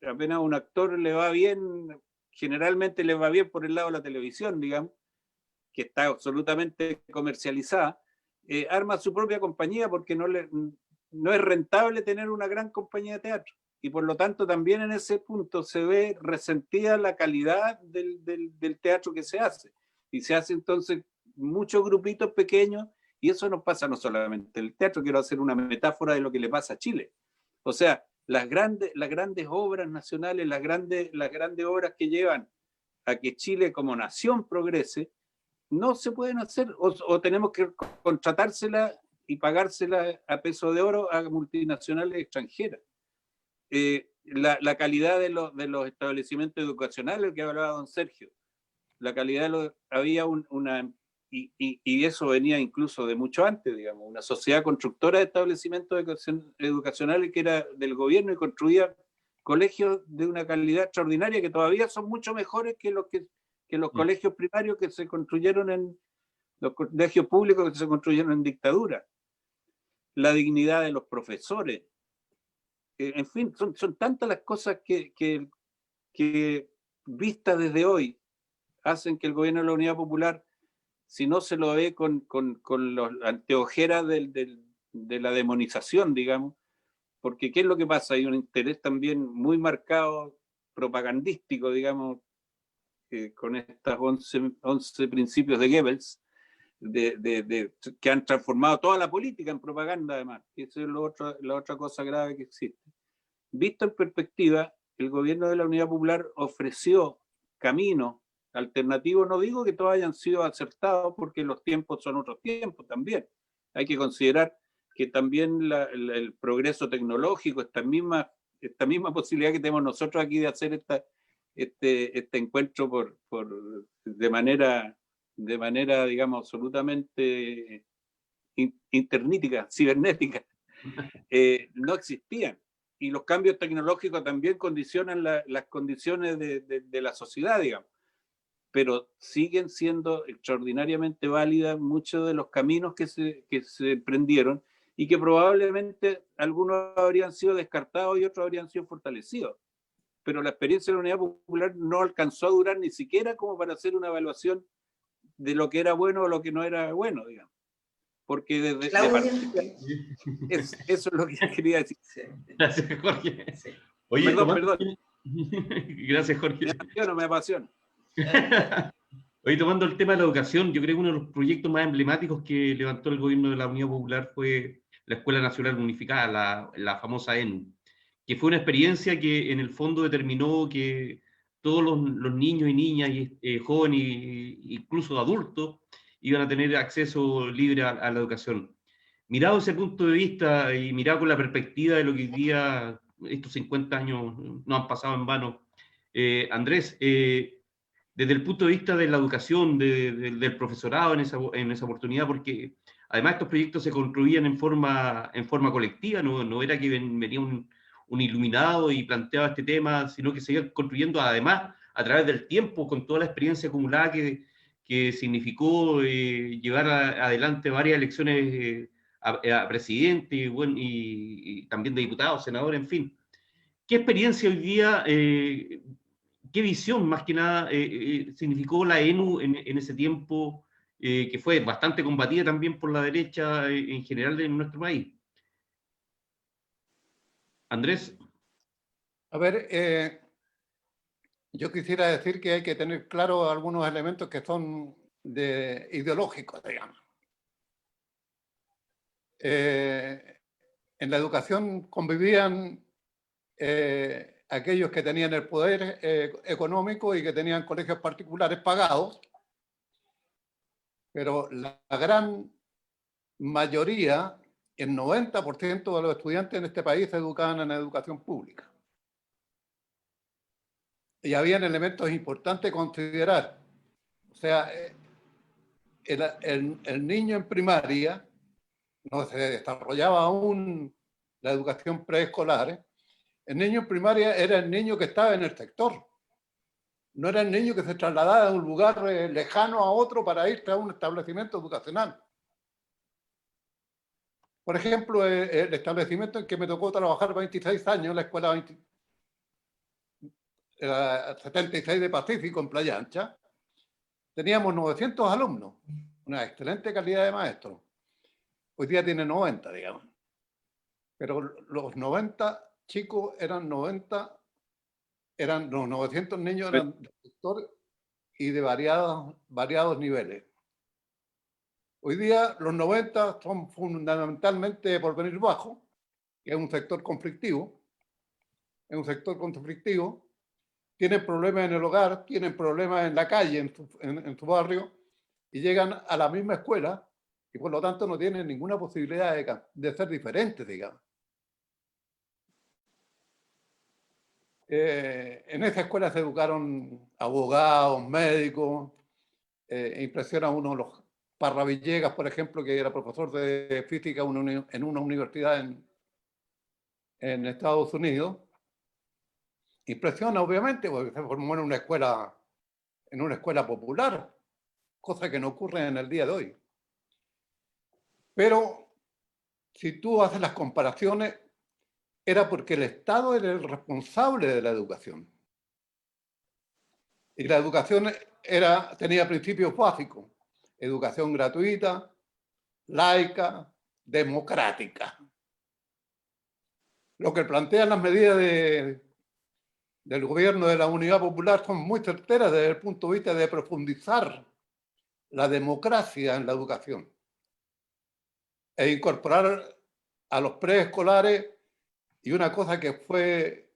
Speaker 4: apenas un actor le va bien, generalmente le va bien por el lado de la televisión, digamos, que está absolutamente comercializada, arma su propia compañía porque no es rentable tener una gran compañía de teatro, y por lo tanto también en ese punto se ve resentida la calidad del teatro que se hace, y se hace entonces muchos grupitos pequeños. Y eso nos pasa no solamente en el teatro, quiero hacer una metáfora de lo que le pasa a Chile. O sea, las grandes obras nacionales, las grandes obras que llevan a que Chile como nación progrese, no se pueden hacer, o tenemos que contratársela y pagársela a peso de oro a multinacionales extranjeras. La calidad de los establecimientos educacionales que hablaba don Sergio, la calidad había una... Y eso venía incluso de mucho antes, digamos, una sociedad constructora de establecimientos educacionales que era del gobierno y construía colegios de una calidad extraordinaria que todavía son mucho mejores que los colegios primarios que se construyeron los colegios públicos que se construyeron en dictadura. La dignidad de los profesores. En fin, son tantas las cosas que vistas desde hoy hacen que el gobierno de la Unidad Popular, si no se lo ve con los anteojeras de la demonización, digamos, porque ¿qué es lo que pasa? Hay un interés también muy marcado, propagandístico, digamos, con estas 11 principios de Goebbels, que han transformado toda la política en propaganda, además, y eso es la otra cosa grave que existe. Visto en perspectiva, el gobierno de la Unidad Popular ofreció caminos alternativos. No digo que todos hayan sido acertados, porque los tiempos son otros tiempos también. Hay que considerar que también el progreso tecnológico, esta misma posibilidad que tenemos nosotros aquí de hacer este encuentro de manera, digamos, absolutamente internítica, cibernética, no existían. Y los cambios tecnológicos también condicionan las condiciones de la sociedad, digamos. pero siguen siendo extraordinariamente válidas muchos de los caminos que se emprendieron y que probablemente algunos habrían sido descartados y otros habrían sido fortalecidos. Pero la experiencia de la Unidad Popular no alcanzó a durar ni siquiera como para hacer una evaluación de lo que era bueno o lo que no era bueno, digamos. Porque desde eso es lo que quería decir.
Speaker 3: Gracias, Jorge. Oye,
Speaker 4: Perdón.
Speaker 3: Gracias, Jorge.
Speaker 4: Me apasiona.
Speaker 3: Hoy tomando el tema de la educación, yo creo que uno de los proyectos más emblemáticos que levantó el gobierno de la Unidad Popular fue la Escuela Nacional Unificada, la famosa ENU, que fue una experiencia que en el fondo determinó que todos los niños y niñas, jóvenes e incluso adultos, iban a tener acceso libre a la educación. Mirado ese punto de vista y mirado con la perspectiva de lo que hoy día, estos 50 años no han pasado en vano, Andrés, desde el punto de vista de la educación, del profesorado en esa oportunidad, porque además estos proyectos se construían en forma colectiva, no era que venía un iluminado y planteaba este tema, sino que se iba construyendo además a través del tiempo, con toda la experiencia acumulada que significó llevar adelante varias elecciones a presidente y también de diputados, senadores, en fin. ¿Qué experiencia hoy día, qué visión más que nada significó la ENU en ese tiempo, que fue bastante combatida también por la derecha en general en nuestro país? Andrés.
Speaker 5: A ver, yo quisiera decir que hay que tener claro algunos elementos que son ideológicos, digamos. En la educación convivían aquellos que tenían el poder económico y que tenían colegios particulares pagados, pero la gran mayoría, el 90% de los estudiantes en este país se educaban en educación pública. Y habían elementos importantes a considerar. O sea, el niño en primaria no se desarrollaba aún la educación preescolar. El niño en primaria era el niño que estaba en el sector. No era el niño que se trasladaba de un lugar lejano a otro para irse a un establecimiento educacional. Por ejemplo, el establecimiento en que me tocó trabajar 26 años, la escuela 76 de Pacífico, en Playa Ancha, teníamos 900 alumnos, una excelente calidad de maestros. Hoy día tiene 90, digamos. Pero los 90 chicos eran los 900 niños eran del sector y de variados niveles. Hoy día los 90 son fundamentalmente Porvenir Bajo, que es un sector conflictivo. Es un sector conflictivo. Tienen problemas en el hogar, tienen problemas en la calle, en su barrio, y llegan a la misma escuela y por lo tanto no tienen ninguna posibilidad de ser diferentes, digamos. En esa escuela se educaron abogados, médicos, impresiona a uno los Parra Villegas, por ejemplo, que era profesor de física en una universidad en Estados Unidos. Impresiona, obviamente, porque se formó en una escuela popular, cosa que no ocurre en el día de hoy. Pero si tú haces las comparaciones, era porque el Estado era el responsable de la educación. Y la educación tenía principios básicos: educación gratuita, laica, democrática. Lo que plantean las medidas del gobierno de la Unidad Popular son muy certeras desde el punto de vista de profundizar la democracia en la educación e incorporar a los preescolares, y una cosa que fue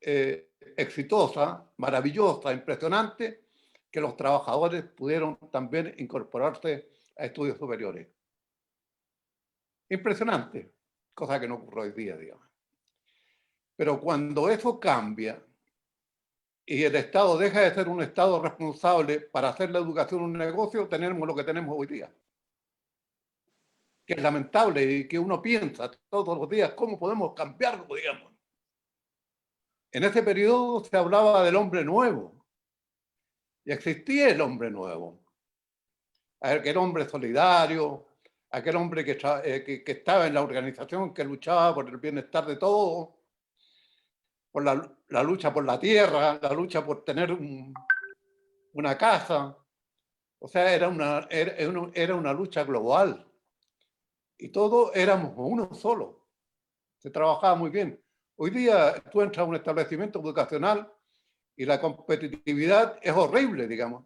Speaker 5: exitosa, maravillosa, impresionante, que los trabajadores pudieron también incorporarse a estudios superiores. Impresionante, cosa que no ocurre hoy día, digamos. Pero cuando eso cambia y el Estado deja de ser un Estado responsable para hacer la educación un negocio, tenemos lo que tenemos hoy día. Que es lamentable y que uno piensa todos los días cómo podemos cambiarlo, digamos. En ese periodo se hablaba del hombre nuevo. Y existía el hombre nuevo. Aquel hombre solidario, aquel hombre que estaba en la organización, que luchaba por el bienestar de todos, por la lucha por la tierra, la lucha por tener una casa. O sea, era una lucha global. Y todos éramos uno solo. Se trabajaba muy bien. Hoy día tú entras a un establecimiento educacional y la competitividad es horrible, digamos.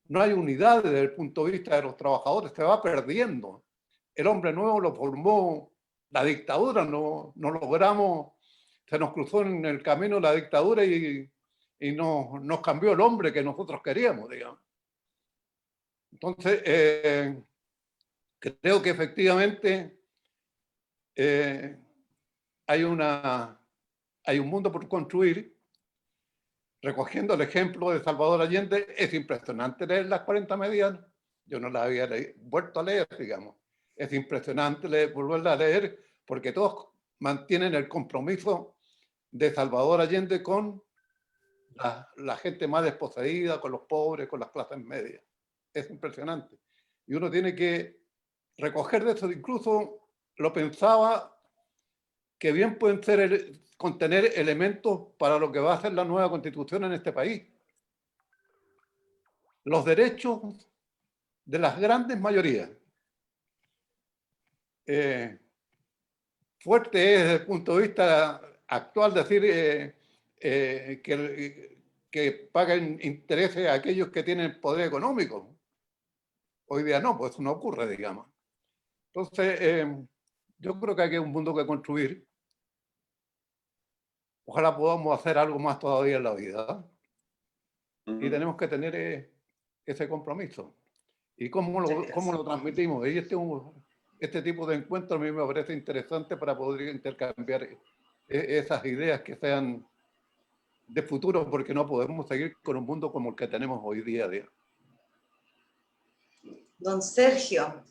Speaker 5: No hay unidad desde el punto de vista de los trabajadores, se va perdiendo. El hombre nuevo lo formó la dictadura, no logramos, se nos cruzó en el camino la dictadura y nos cambió el hombre que nosotros queríamos, digamos. Entonces, creo que efectivamente hay un mundo por construir. Recogiendo el ejemplo de Salvador Allende, es impresionante leer las 40 medidas. Yo no las había vuelto a leer, digamos. Es impresionante volverla a leer porque todos mantienen el compromiso de Salvador Allende con la gente más desposeída, con los pobres, con las clases medias. Es impresionante. Y uno tiene que recoger de eso. Incluso lo pensaba que bien pueden contener elementos para lo que va a ser la nueva constitución en este país. Los derechos de las grandes mayorías. Fuerte es desde el punto de vista actual decir que paguen intereses a aquellos que tienen poder económico. Hoy día no, pues eso no ocurre, digamos. Entonces, yo creo que aquí hay un mundo que construir. Ojalá podamos hacer algo más todavía en la vida. Y tenemos que tener ese compromiso. ¿Y cómo lo transmitimos? Y este tipo de encuentros a mí me parece interesante para poder intercambiar esas ideas que sean de futuro, porque no podemos seguir con un mundo como el que tenemos hoy día a día.
Speaker 7: Don Sergio,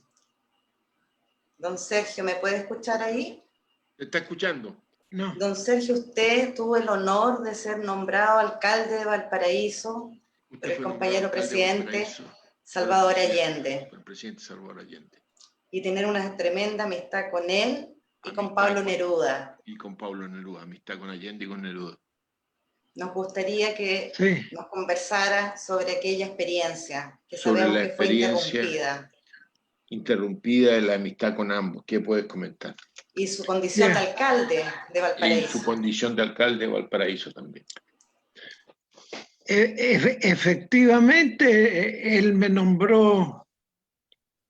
Speaker 7: ¿me puede escuchar ahí?
Speaker 8: ¿Te está escuchando?
Speaker 9: No.
Speaker 7: Don Sergio, usted tuvo el honor de ser nombrado alcalde de Valparaíso por el compañero presidente Salvador Allende.
Speaker 8: El presidente Salvador Allende.
Speaker 7: Y tener una tremenda amistad con él y con Pablo Neruda.
Speaker 8: Y con Pablo Neruda, amistad con Allende y con Neruda.
Speaker 7: Nos gustaría que nos conversara sobre aquella experiencia, que
Speaker 8: sobre
Speaker 7: sabemos
Speaker 8: la
Speaker 7: que fue
Speaker 8: experiencia interrumpida de la amistad con ambos. ¿Qué puedes comentar?
Speaker 7: Y su condición de alcalde de Valparaíso.
Speaker 8: Y su condición de alcalde de Valparaíso también.
Speaker 9: Efectivamente, él me nombró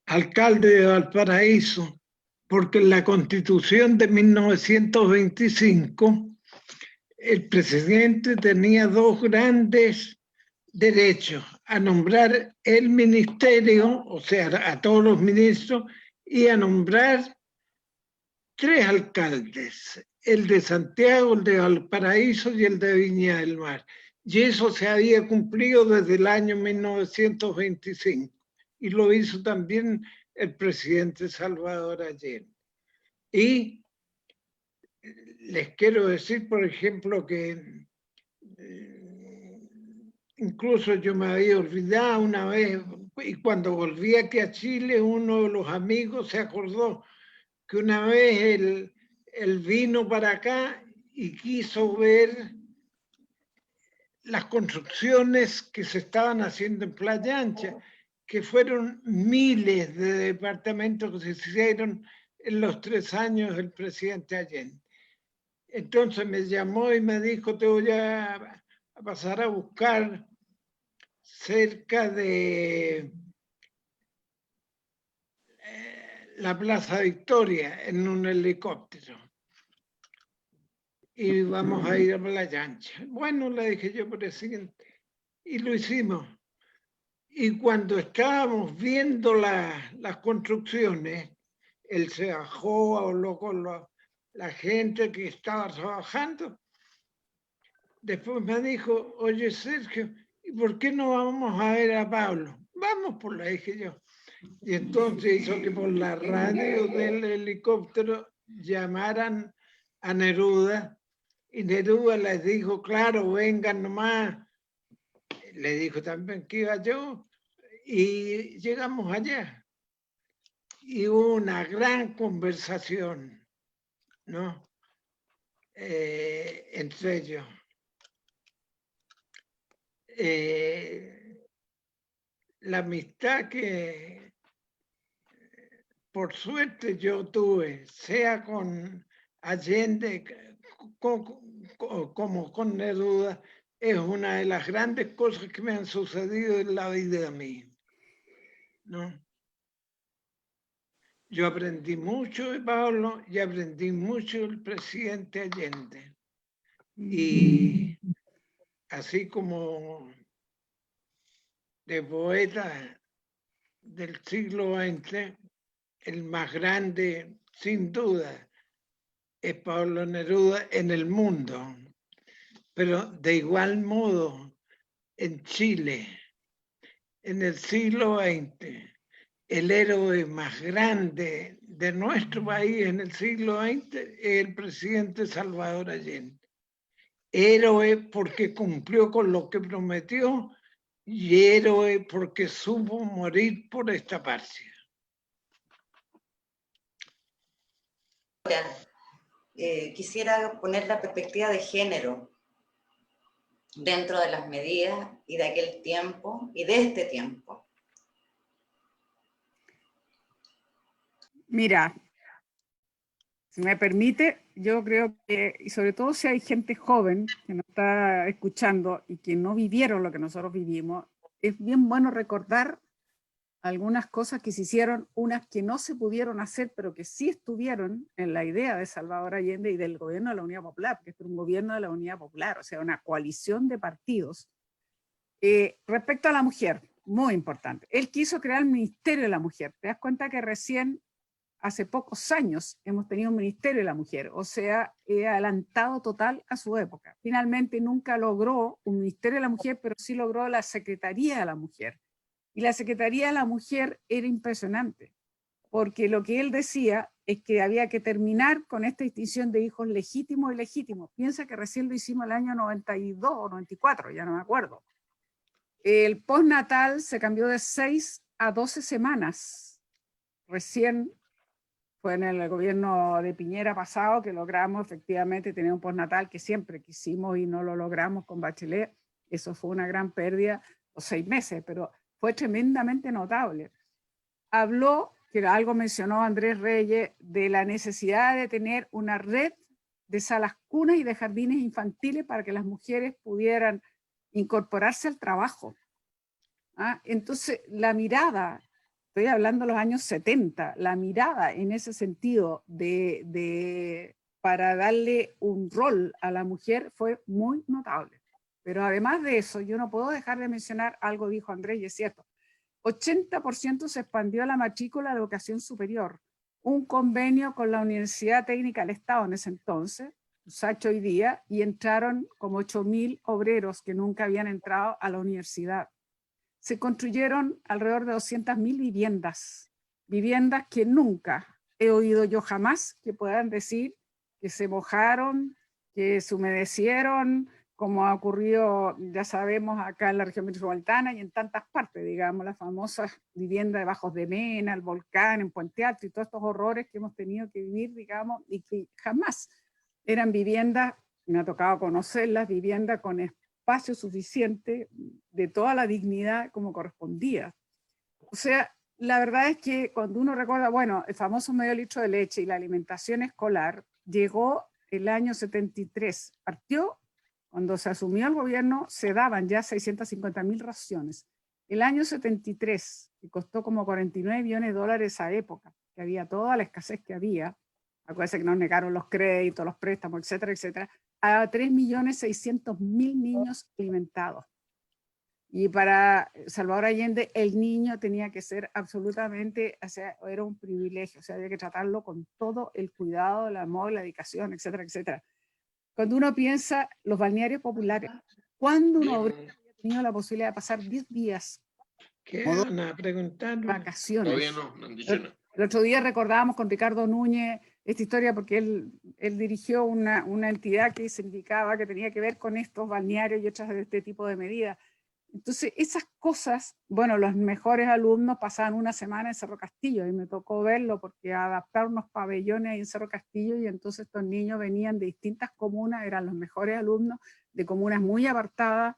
Speaker 9: alcalde de Valparaíso porque en la Constitución de 1925 el presidente tenía dos grandes derechos: a nombrar el ministerio, o sea, a todos los ministros, y a nombrar 3 alcaldes, el de Santiago, el de Valparaíso y el de Viña del Mar. Y eso se había cumplido desde el año 1925. Y lo hizo también el presidente Salvador Allende. Y les quiero decir, por ejemplo, que incluso yo me había olvidado una vez, y cuando volví aquí a Chile, uno de los amigos se acordó que una vez él vino para acá y quiso ver las construcciones que se estaban haciendo en Playa Ancha, que fueron miles de departamentos que se hicieron en los 3 años del presidente Allende. Entonces me llamó y me dijo: te voy a pasar a buscar cerca de la Plaza Victoria en un helicóptero. Y vamos a ir a Playa Ancha. Bueno, le dije yo, presidente. Y lo hicimos. Y cuando estábamos viendo las construcciones, él se bajó, habló con la gente que estaba trabajando. Después me dijo: oye, Sergio, ¿y por qué no vamos a ver a Pablo? Vamos, pues, le dije yo. Y entonces hizo que por la radio del helicóptero llamaran a Neruda, y Neruda les dijo: claro, vengan nomás, le dijo también que iba yo, y llegamos allá. Y hubo una gran conversación, ¿no? Entre ellos. La amistad que por suerte yo tuve, sea con Allende como con Neruda, es una de las grandes cosas que me han sucedido en la vida a mí, ¿no? Yo aprendí mucho de Pablo y aprendí mucho del presidente Allende. Y así como de poeta del siglo XX, el más grande, sin duda, es Pablo Neruda en el mundo. Pero de igual modo, en Chile, en el siglo XX, el héroe más grande de nuestro país en el siglo XX es el presidente Salvador Allende. Héroe porque cumplió con lo que prometió y héroe porque supo morir por esta patria.
Speaker 7: Quisiera poner la perspectiva de género dentro de las medidas y de aquel tiempo y de este tiempo.
Speaker 6: Mira, si me permite, yo creo que, y sobre todo si hay gente joven que nos está escuchando y que no vivieron lo que nosotros vivimos, es bien bueno recordar algunas cosas que se hicieron, unas que no se pudieron hacer, pero que sí estuvieron en la idea de Salvador Allende y del gobierno de la Unidad Popular, porque este es un gobierno de la Unidad Popular, o sea, una coalición de partidos. Respecto a la mujer, muy importante, él quiso crear el Ministerio de la Mujer. Te das cuenta que recién hace pocos años hemos tenido un Ministerio de la Mujer, o sea, adelantado total a su época. Finalmente nunca logró un Ministerio de la Mujer, pero sí logró la Secretaría de la Mujer. Y la Secretaría de la Mujer era impresionante, porque lo que él decía es que había que terminar con esta distinción de hijos legítimos y legítimos. Piensa que recién lo hicimos el año 92 o 94, ya no me acuerdo. El postnatal se cambió de 6 a 12 semanas. Recién fue en el gobierno de Piñera pasado que logramos efectivamente tener un postnatal que siempre quisimos y no lo logramos con Bachelet. Eso fue una gran pérdida, los 6 meses, pero fue tremendamente notable. Habló, que algo mencionó Andrés Reyes, de la necesidad de tener una red de salas cunas y de jardines infantiles para que las mujeres pudieran incorporarse al trabajo. Entonces, la mirada, estoy hablando de los años 70, la mirada en ese sentido para darle un rol a la mujer fue muy notable. Pero además de eso, yo no puedo dejar de mencionar algo dijo Andrés, y es cierto, 80% se expandió la matrícula de educación superior, un convenio con la Universidad Técnica del Estado en ese entonces, USACH hoy día, y entraron como 8.000 obreros que nunca habían entrado a la universidad. Se construyeron alrededor de 200.000 viviendas que nunca he oído yo jamás que puedan decir que se mojaron, que se humedecieron, como ha ocurrido, ya sabemos, acá en la región metropolitana y en tantas partes, digamos, las famosas viviendas de Bajos de Mena, el volcán, en Puente Alto y todos estos horrores que hemos tenido que vivir, digamos, y que jamás eran viviendas, me ha tocado conocerlas, viviendas con espacio suficiente, de toda la dignidad como correspondía. O sea, la verdad es que cuando uno recuerda, bueno, el famoso medio litro de leche y la alimentación escolar llegó el año 73, partió cuando se asumió el gobierno, se daban ya 650.000 raciones. El año 73, que costó como 49 millones de dólares a época, que había toda la escasez que había, acuérdense que nos negaron los créditos, los préstamos, etcétera, etcétera, a 3.600.000 niños alimentados. Y para Salvador Allende, el niño tenía que ser absolutamente, o sea, era un privilegio, o sea, había que tratarlo con todo el cuidado, el amor, la dedicación, etcétera, etcétera. Cuando uno piensa los balnearios populares, cuando uno habría tenido la posibilidad de pasar 10 días vacaciones.
Speaker 8: Todavía no han dicho nada.
Speaker 6: El otro día recordábamos con Ricardo Núñez esta historia porque él dirigió una entidad que significaba que tenía que ver con estos balnearios y otras de este tipo de medidas. Entonces, esas cosas, bueno, los mejores alumnos pasaban una semana en Cerro Castillo y me tocó verlo porque adaptaron unos pabellones ahí en Cerro Castillo y entonces estos niños venían de distintas comunas, eran los mejores alumnos de comunas muy apartadas,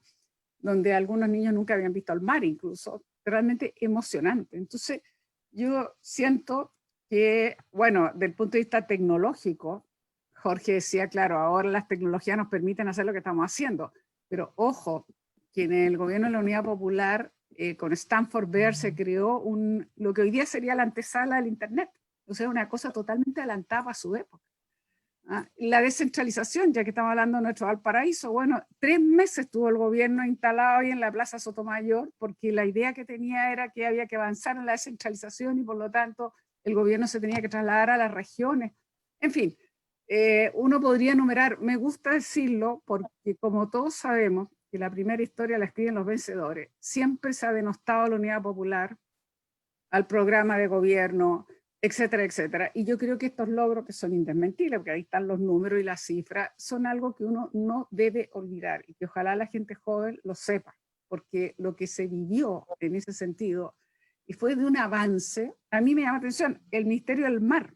Speaker 6: donde algunos niños nunca habían visto el mar incluso, realmente emocionante. Entonces, yo siento que, bueno, del punto de vista tecnológico, Jorge decía, claro, ahora las tecnologías nos permiten hacer lo que estamos haciendo, pero ojo, que en el gobierno de la Unidad Popular, con Stanford Bear se creó lo que hoy día sería la antesala del Internet, o sea, una cosa totalmente adelantada para su época. ¿Ah? La descentralización, ya que estamos hablando de nuestro Valparaíso, bueno, 3 meses tuvo el gobierno instalado ahí en la Plaza Sotomayor, porque la idea que tenía era que había que avanzar en la descentralización y por lo tanto el gobierno se tenía que trasladar a las regiones. En fin, uno podría enumerar, me gusta decirlo, porque como todos sabemos, que la primera historia la escriben los vencedores, siempre se ha denostado a la Unidad Popular, al programa de gobierno, etcétera, etcétera. Y yo creo que estos logros, que son indesmentibles, porque ahí están los números y las cifras, son algo que uno no debe olvidar y que ojalá la gente joven lo sepa, porque lo que se vivió en ese sentido, y fue de un avance, a mí me llama la atención, el Ministerio del Mar,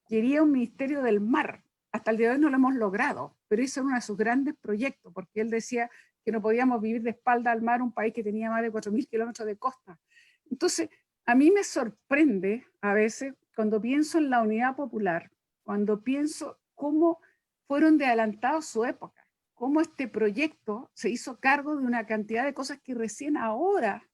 Speaker 6: quería un Ministerio del Mar, hasta el día de hoy no lo hemos logrado, pero ese era uno de sus grandes proyectos, porque él decía que no podíamos vivir de espalda al mar, un país que tenía más de 4.000 kilómetros de costa. Entonces, a mí me sorprende a veces cuando pienso en la Unidad Popular, cuando pienso cómo fueron de adelantados su época, cómo este proyecto se hizo cargo de una cantidad de cosas que recién ahora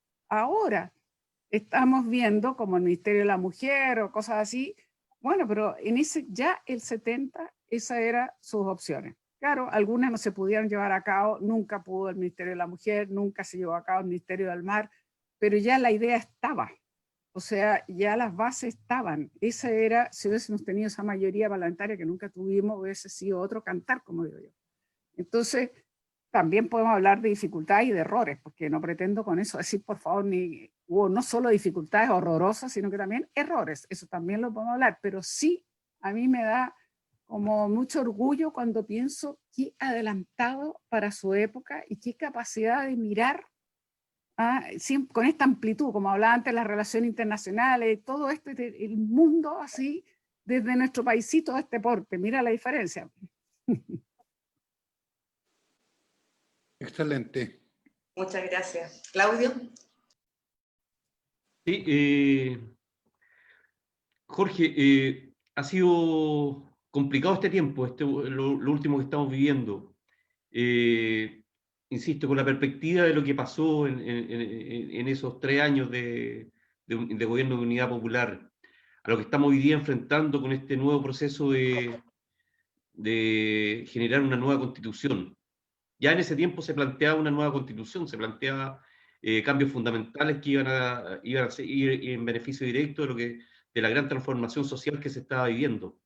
Speaker 6: estamos viendo, como el Ministerio de la Mujer o cosas así. Bueno, pero en ese ya el 70, esas eran sus opciones. Claro, algunas no se pudieron llevar a cabo, nunca pudo el Ministerio de la Mujer, nunca se llevó a cabo el Ministerio del Mar, pero ya la idea estaba. O sea, ya las bases estaban. Esa era, si hubiésemos tenido esa mayoría parlamentaria que nunca tuvimos, hubiese sido otro cantar, como digo yo. Entonces, también podemos hablar de dificultades y de errores, porque no pretendo con eso decir, por favor, hubo no solo dificultades horrorosas, sino que también errores. Eso también lo podemos hablar, pero sí, a mí me da como mucho orgullo cuando pienso qué adelantado para su época y qué capacidad de mirar con esta amplitud, como hablaba antes, las relaciones internacionales, todo esto, el mundo así, desde nuestro paisito de este porte. Mira la diferencia.
Speaker 5: Excelente.
Speaker 7: Muchas gracias. Claudio.
Speaker 3: Sí, Jorge, ha sido complicado este tiempo, lo último que estamos viviendo. Insisto, con la perspectiva de lo que pasó en esos 3 años de gobierno de Unidad Popular, a lo que estamos hoy día enfrentando con este nuevo proceso de generar una nueva constitución. Ya en ese tiempo se planteaba una nueva constitución, se planteaba cambios fundamentales que iban a ir en beneficio directo de la gran transformación social que se estaba viviendo.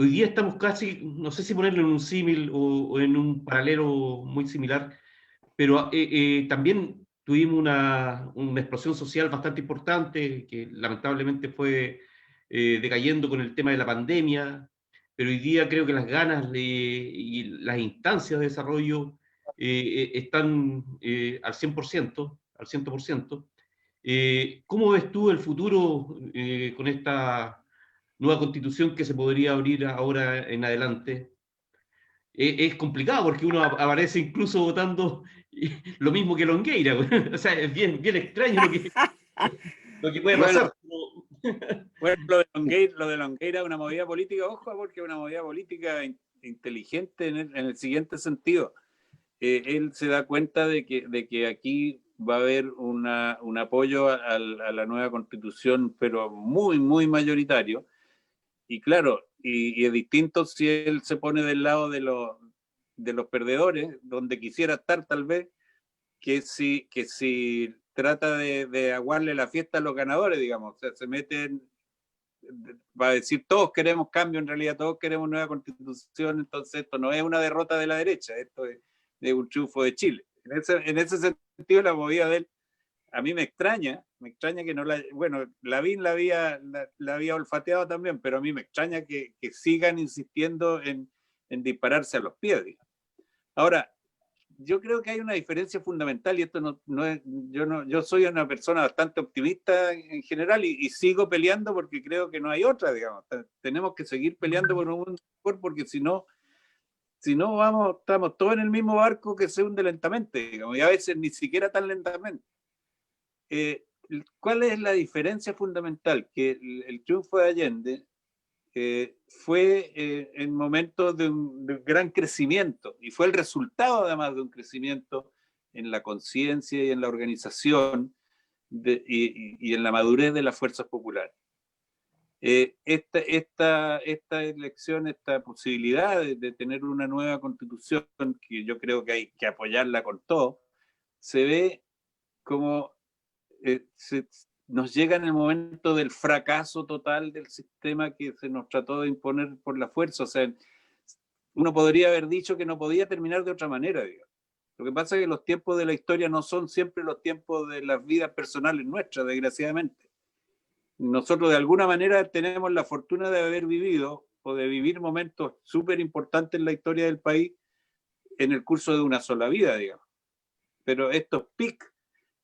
Speaker 3: Hoy día estamos casi, no sé si ponerlo en un símil o en un paralelo muy similar, pero también tuvimos una explosión social bastante importante que lamentablemente fue decayendo con el tema de la pandemia, pero hoy día creo que las ganas y las instancias de desarrollo están al 100%, al 100%. ¿Cómo ves tú el futuro con esta nueva constitución que se podría abrir ahora en adelante? Es complicado porque uno aparece incluso votando lo mismo que Longueira. O sea, es bien extraño lo que puede pasar.
Speaker 4: Bueno, lo de Longueira es una movida política, ojo, porque es una movida política inteligente en el siguiente sentido. Él se da cuenta de que aquí va a haber un apoyo a la nueva constitución, pero muy, muy mayoritario. Y claro, y es distinto si él se pone del lado de los perdedores, donde quisiera estar tal vez, que si trata de aguarle la fiesta a los ganadores, digamos. O sea, se meten, va a decir, todos queremos cambio, en realidad todos queremos nueva constitución, entonces esto no es una derrota de la derecha, esto es un triunfo de Chile. En ese sentido, la movida de él, a mí me extraña que no la... Bueno, Lavín la había olfateado también, pero a mí me extraña que sigan insistiendo en dispararse a los pies, digamos. Ahora, yo creo que hay una diferencia fundamental, y esto yo soy una persona bastante optimista en general y sigo peleando porque creo que no hay otra, digamos. Tenemos que seguir peleando por un mundo mejor, porque si no estamos todos en el mismo barco que se hunde lentamente, digamos, y a veces ni siquiera tan lentamente. ¿Cuál es la diferencia fundamental? Que el triunfo de Allende fue en momentos de un gran crecimiento, y fue el resultado además de un crecimiento en la conciencia y en la organización y en la madurez de las fuerzas populares. Esta elección, esta posibilidad de tener una nueva constitución, que yo creo que hay que apoyarla con todo, se ve como nos llega en el momento del fracaso total del sistema que se nos trató de imponer por la fuerza. O sea, uno podría haber dicho que no podía terminar de otra manera, digamos. Lo que pasa es que los tiempos de la historia no son siempre los tiempos de las vidas personales nuestras, desgraciadamente. Nosotros de alguna manera tenemos la fortuna de haber vivido o de vivir momentos súper importantes en la historia del país en el curso de una sola vida, digamos. Pero estos pics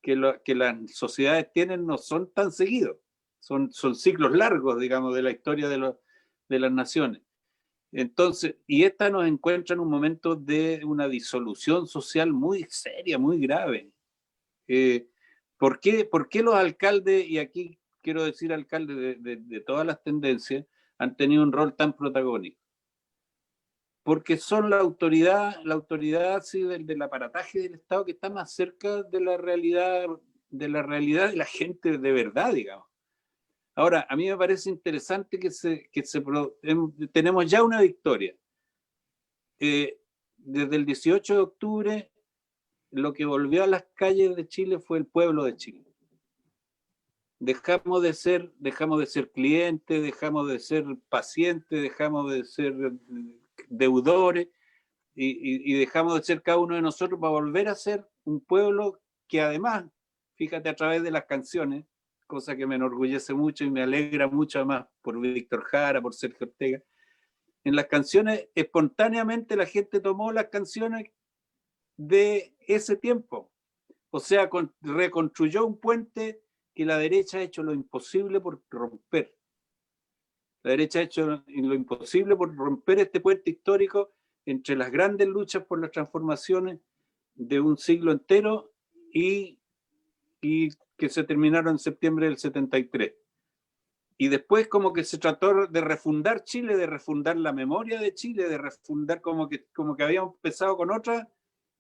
Speaker 4: que las sociedades tienen no son tan seguidos, son ciclos largos, digamos, de la historia de las naciones. Entonces, y esta nos encuentra en un momento de una disolución social muy seria, muy grave. ¿Por qué los alcaldes, y aquí quiero decir alcaldes de todas las tendencias, han tenido un rol tan protagónico? Porque son la autoridad sí, del aparataje del Estado que está más cerca de la realidad de la gente de verdad, digamos. Ahora, a mí me parece interesante que tenemos ya una victoria. Desde el 18 de octubre, lo que volvió a las calles de Chile fue el pueblo de Chile. Dejamos de ser clientes, dejamos de ser pacientes, dejamos de ser deudores, y dejamos de ser cada uno de nosotros para volver a ser un pueblo que además, fíjate, a través de las canciones, cosa que me enorgullece mucho y me alegra mucho además por Víctor Jara, por Sergio Ortega, en las canciones espontáneamente la gente tomó las canciones de ese tiempo, o sea, reconstruyó un puente que la derecha ha hecho lo imposible por romper. La derecha ha hecho lo imposible por romper este puente histórico entre las grandes luchas por las transformaciones de un siglo entero y que se terminaron en septiembre del 73. Y después como que se trató de refundar Chile, de refundar la memoria de Chile, de refundar como que habíamos empezado con otra,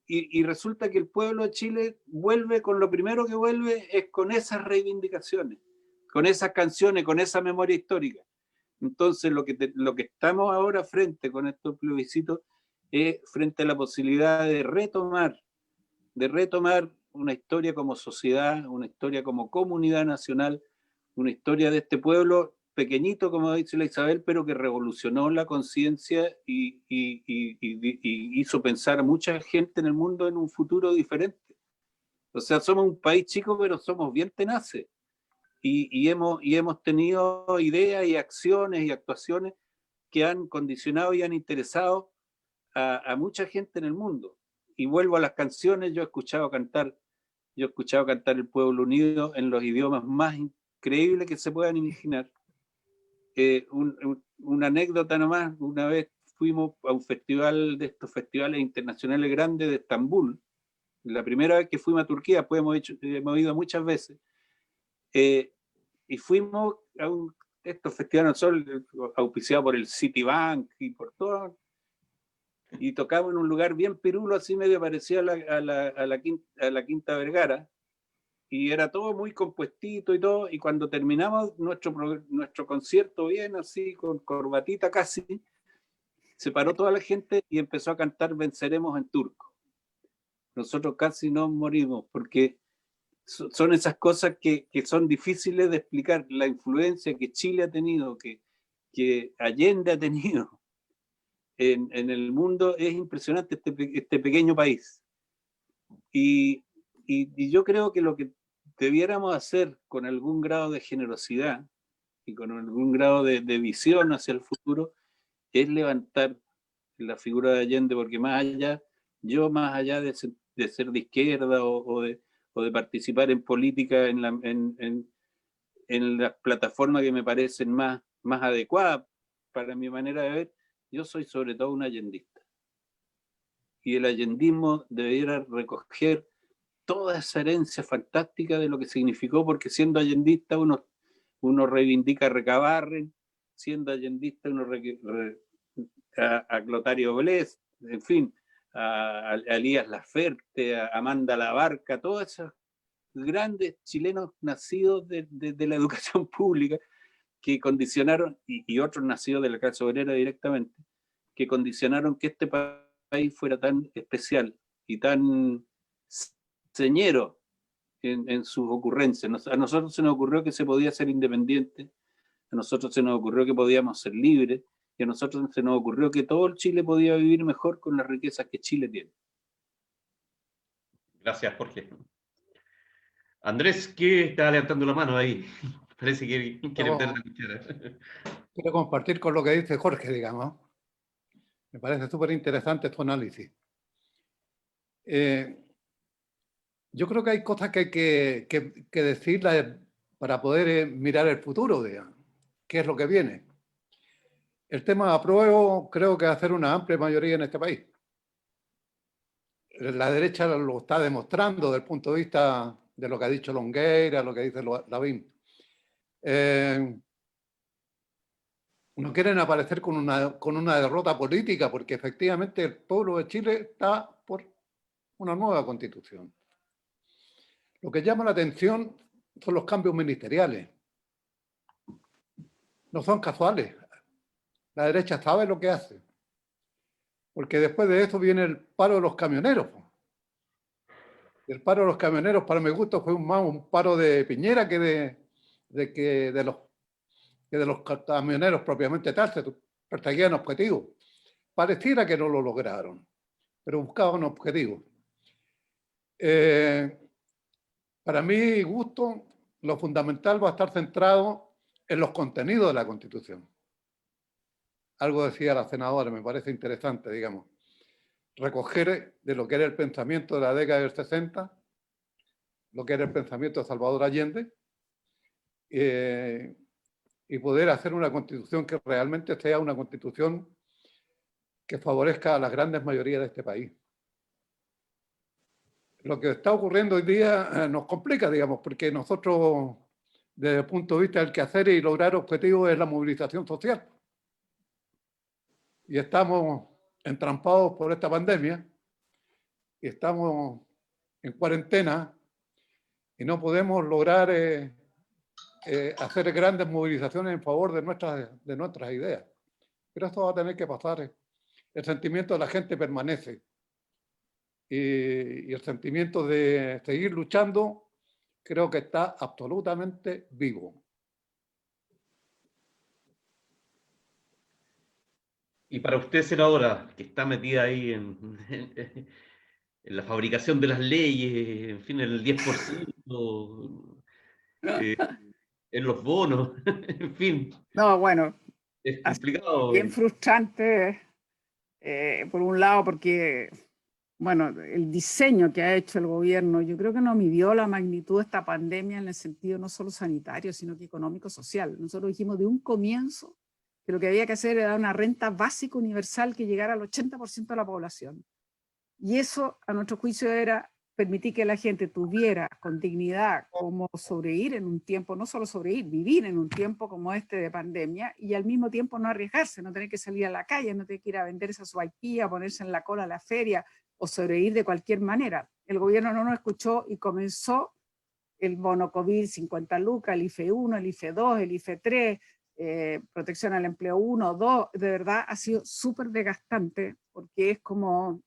Speaker 4: y resulta que el pueblo de Chile vuelve con lo primero que vuelve es con esas reivindicaciones, con esas canciones, con esa memoria histórica. Entonces lo que estamos ahora frente con estos plebiscitos es frente a la posibilidad de retomar una historia como sociedad, una historia como comunidad nacional, una historia de este pueblo pequeñito, como dice la Isabel, pero que revolucionó la conciencia y hizo pensar a mucha gente en el mundo en un futuro diferente. O sea, somos un país chico, pero somos bien tenaces. Y hemos tenido ideas y acciones y actuaciones que han condicionado y han interesado a mucha gente en el mundo. Y vuelvo a las canciones, yo he escuchado cantar El Pueblo Unido en los idiomas más increíbles que se puedan imaginar. Una anécdota nomás, una vez fuimos a un festival de estos festivales internacionales grandes de Estambul, la primera vez que fuimos a Turquía, después hemos ido muchas veces, y fuimos a estos festivales auspiciados por el Citibank y por todo, y tocamos en un lugar bien pirulo, así medio parecido a la Quinta Vergara, y era todo muy compuestito y todo, y cuando terminamos nuestro concierto bien así, con corbatita casi, se paró toda la gente y empezó a cantar Venceremos en turco. Nosotros casi nos morimos, porque son esas cosas que son difíciles de explicar. La influencia que Chile ha tenido, que Allende ha tenido en el mundo, es impresionante, este pequeño país. Y yo creo que lo que debiéramos hacer con algún grado de generosidad y con algún grado de visión hacia el futuro es levantar la figura de Allende, porque más allá yo más allá de ser de izquierda o de participar en política en las plataformas que me parecen más adecuadas para mi manera de ver, yo soy sobre todo un allendista. Y el allendismo debiera recoger toda esa herencia fantástica de lo que significó, porque siendo allendista uno reivindica a Recabarren, siendo allendista uno a Clotario Blest, en fin, a Elías Laferte, a Amanda Labarca, todos esos grandes chilenos nacidos de la educación pública que condicionaron, y otros nacidos de la clase obrera directamente, que condicionaron que este país fuera tan especial y tan señero en sus ocurrencias. A nosotros se nos ocurrió que se podía ser independiente, a nosotros se nos ocurrió que podíamos ser libres, y a nosotros se nos ocurrió que todo el Chile podía vivir mejor con las riquezas que Chile tiene.
Speaker 3: Gracias, Jorge. Andrés, ¿qué está levantando la mano ahí? Parece que quiere meter la cuchara.
Speaker 5: Quiero compartir con lo que dice Jorge, digamos. Me parece súper interesante tu análisis. Yo creo que hay cosas que hay que decirlas para poder mirar el futuro, digamos. ¿Qué es lo que viene? El tema de apruebo creo que va a ser una amplia mayoría en este país. La derecha lo está demostrando desde el punto de vista de lo que ha dicho Longueira, lo que dice Lavín. No quieren aparecer con una derrota política, porque efectivamente el pueblo de Chile está por una nueva constitución. Lo que llama la atención son los cambios ministeriales. No son casuales. La derecha sabe lo que hace. Porque después de eso viene el paro de los camioneros. El paro de los camioneros, para mi gusto, fue más un paro de Piñera que de los camioneros propiamente tal. Se perseguían objetivos. Pareciera que no lo lograron, pero buscaban objetivos. Para mi gusto, lo fundamental va a estar centrado en los contenidos de la Constitución. Algo decía la senadora, me parece interesante, digamos. Recoger de lo que era el pensamiento de la década del 60, lo que era el pensamiento de Salvador Allende, y poder hacer una Constitución que realmente sea una Constitución que favorezca a las grandes mayorías de este país. Lo que está ocurriendo hoy día nos complica, digamos, porque nosotros, desde el punto de vista del quehacer y lograr objetivos, es la movilización social. Y estamos entrampados por esta pandemia, y estamos en cuarentena, y no podemos lograr hacer grandes movilizaciones en favor de nuestras ideas. Pero esto va a tener que pasar. El sentimiento de la gente permanece. Y el sentimiento de seguir luchando creo que está absolutamente vivo.
Speaker 3: Y para usted, senadora, que está metida ahí en la fabricación de las leyes, en fin, en el 10%, en los bonos, en fin.
Speaker 6: No, bueno,
Speaker 3: Es complicado.
Speaker 6: bien frustrante, por un lado, porque, bueno, el diseño que ha hecho el gobierno, yo creo que no midió la magnitud de esta pandemia en el sentido no solo sanitario, sino que económico-social. Nosotros dijimos de un comienzo que lo que había que hacer era una renta básica universal que llegara al 80% de la población. Y eso, a nuestro juicio, era permitir que la gente tuviera con dignidad cómo sobrevivir en un tiempo, no solo sobrevivir, vivir en un tiempo como este de pandemia, y al mismo tiempo no arriesgarse, no tener que salir a la calle, no tener que ir a vender esa sopaipilla, ponerse en la cola a la feria o sobrevivir de cualquier manera. El gobierno no nos escuchó y comenzó el bono COVID, 50 lucas, el IFE 1, el IFE 2, el IFE 3, protección al empleo 1, 2, de verdad ha sido súper desgastante, porque es como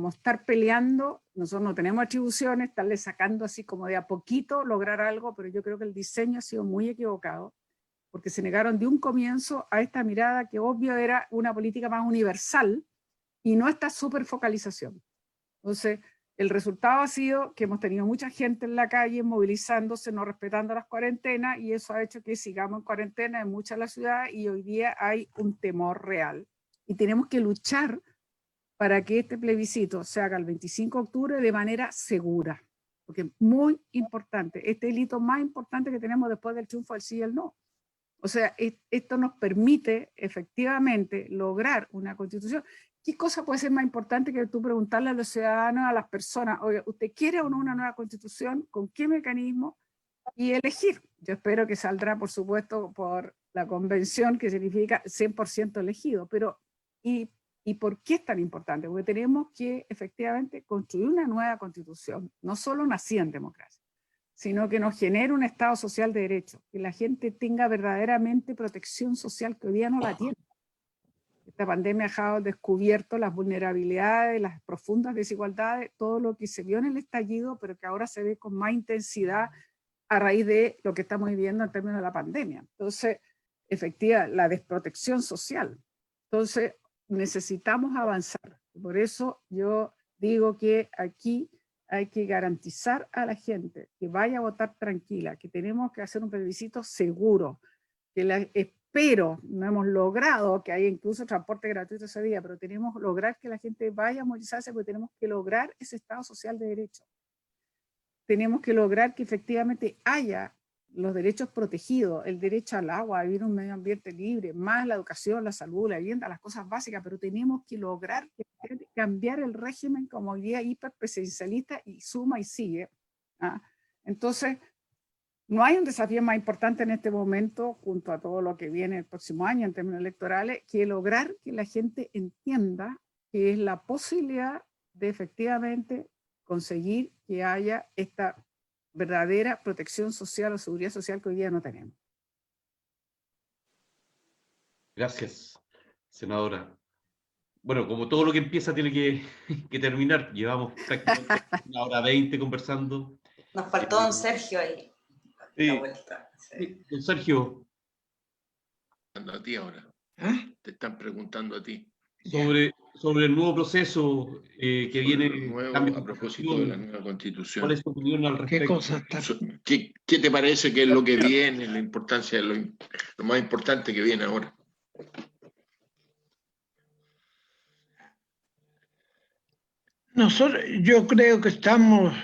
Speaker 6: estar peleando. Nosotros no tenemos atribuciones, estarle sacando así como de a poquito lograr algo, pero yo creo que el diseño ha sido muy equivocado, porque se negaron de un comienzo a esta mirada que obvio era una política más universal y no esta súper focalización. Entonces, el resultado ha sido que hemos tenido mucha gente en la calle movilizándose, no respetando las cuarentenas, y eso ha hecho que sigamos en cuarentena en muchas de las ciudades, y hoy día hay un temor real. Y tenemos que luchar para que este plebiscito se haga el 25 de octubre de manera segura. Porque es muy importante, este es el hito más importante que tenemos después del triunfo del sí y el no. O sea, esto nos permite efectivamente lograr una constitución. ¿Qué cosa puede ser más importante que tú preguntarle a los ciudadanos, a las personas, oye, ¿usted quiere o no una nueva constitución? ¿Con qué mecanismo? Y elegir. Yo espero que saldrá, por supuesto, por la convención, que significa 100% elegido. Pero, ¿y por qué es tan importante? Porque tenemos que efectivamente construir una nueva constitución, no solo nacida en democracia, sino que nos genere un Estado social de derecho, que la gente tenga verdaderamente protección social que hoy día no la tiene. Esta pandemia ha dejado descubierto las vulnerabilidades, las profundas desigualdades, todo lo que se vio en el estallido, pero que ahora se ve con más intensidad a raíz de lo que estamos viviendo en términos de la pandemia. Entonces, efectivamente, la desprotección social. Entonces, necesitamos avanzar. Por eso yo digo que aquí hay que garantizar a la gente que vaya a votar tranquila, que tenemos que hacer un plebiscito seguro, que espero, no hemos logrado que haya incluso transporte gratuito ese día, pero tenemos que lograr que la gente vaya a movilizarse porque tenemos que lograr ese Estado social de derecho. Tenemos que lograr que efectivamente haya los derechos protegidos, el derecho al agua, a vivir un medio ambiente libre, más la educación, la salud, la vivienda, las cosas básicas, pero tenemos que lograr cambiar el régimen como hoy día hiperpresidencialista y suma y sigue. ¿Ah? Entonces, no hay un desafío más importante en este momento, junto a todo lo que viene el próximo año en términos electorales, que lograr que la gente entienda que es la posibilidad de efectivamente conseguir que haya esta verdadera protección social o seguridad social que hoy día no tenemos.
Speaker 3: Gracias, senadora. Bueno, como todo lo que empieza tiene que terminar, llevamos prácticamente 1 hora 20 conversando.
Speaker 7: Nos faltó don Sergio ahí.
Speaker 3: Sí.
Speaker 7: La vuelta, sí.
Speaker 3: Don Sergio,
Speaker 8: A ti ahora. Te están preguntando a ti.
Speaker 3: sobre el nuevo proceso que viene
Speaker 8: A propósito de la nueva constitución.
Speaker 3: ¿Cuál es tu opinión al respecto?
Speaker 9: ¿Qué cosa está?
Speaker 8: ¿Qué te parece que es lo que viene, la importancia de lo más importante que viene ahora?
Speaker 9: Yo creo que estamos,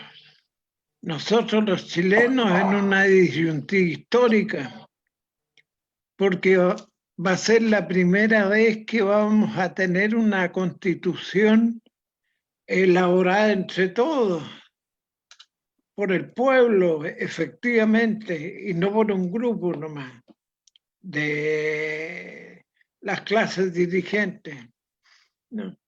Speaker 9: nosotros los chilenos, en una disyuntiva histórica, porque va a ser la primera vez que vamos a tener una constitución elaborada entre todos, por el pueblo, efectivamente, y no por un grupo nomás, de las clases dirigentes, ¿no?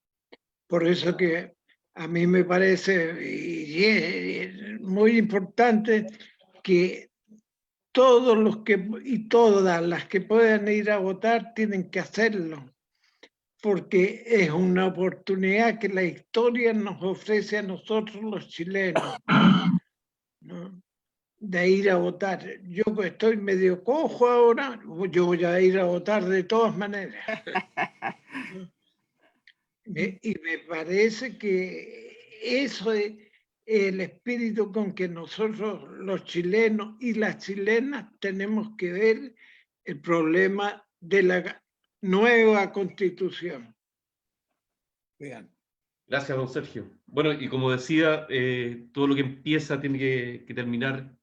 Speaker 9: Por eso que a mí me parece y es muy importante que todos los que y todas las que puedan ir a votar tienen que hacerlo, porque es una oportunidad que la historia nos ofrece a nosotros los chilenos, ¿no? De ir a votar. Yo pues estoy medio cojo ahora, yo voy a ir a votar de todas maneras. Y me parece que eso es el espíritu con que nosotros los chilenos y las chilenas tenemos que ver el problema de la nueva constitución.
Speaker 5: Bien.
Speaker 3: Gracias, don Sergio. Bueno, y como decía, todo lo que empieza tiene que terminar.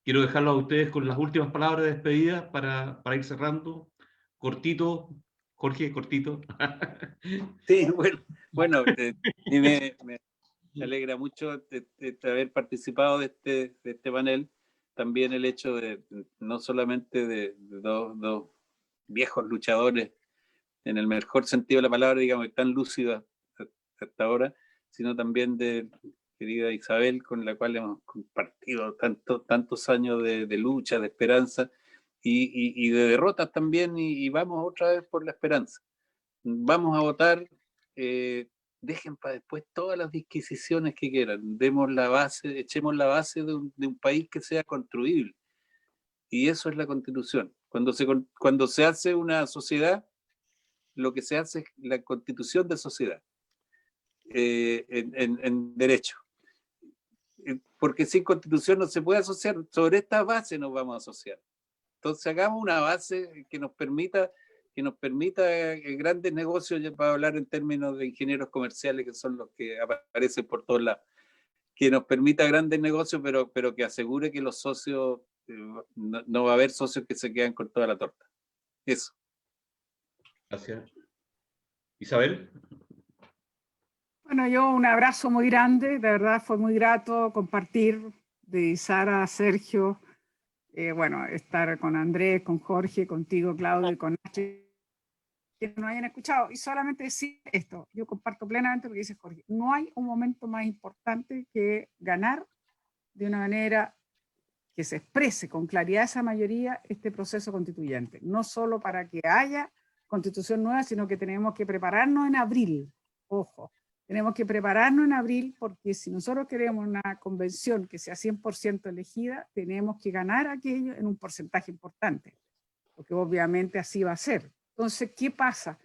Speaker 3: Quiero dejarlos a ustedes con las últimas palabras de despedida para ir cerrando. Cortito, Jorge, cortito.
Speaker 4: Sí, bueno, y me alegra mucho de haber participado de este panel. También el hecho de no solamente de dos viejos luchadores, en el mejor sentido de la palabra, digamos, tan lúcidos hasta ahora, sino también de querida Isabel, con la cual hemos compartido tantos años de lucha, de esperanza y de derrotas también, y vamos otra vez por la esperanza. Vamos a votar, dejen para después todas las disquisiciones que quieran, demos la base, echemos la base de un país que sea construible, y eso es la Constitución. Cuando se hace una sociedad, lo que se hace es la constitución de sociedad, en derecho. Porque sin constitución no se puede asociar, sobre esta base nos vamos a asociar. Entonces hagamos una base que nos permita que nos permita grandes negocios, ya para hablar en términos de ingenieros comerciales, que son los que aparecen por todos lados, que nos permita grandes negocios, pero que asegure que los socios, no va a haber socios que se quedan con toda la torta. Eso.
Speaker 3: Gracias. Isabel.
Speaker 6: Bueno, yo un abrazo muy grande, de verdad fue muy grato compartir de Sara, Sergio, bueno, estar con Andrés, con Jorge, contigo, Claudio, y con Astrid, que no hayan escuchado. Y solamente decir esto, yo comparto plenamente lo que dice Jorge. No hay un momento más importante que ganar de una manera que se exprese con claridad esa mayoría este proceso constituyente. No solo para que haya constitución nueva, sino que tenemos que prepararnos en abril. Ojo, tenemos que prepararnos en abril porque si nosotros queremos una convención que sea 100% elegida, tenemos que ganar aquello en un porcentaje importante, porque obviamente así va a ser. Entonces, ¿qué pasa?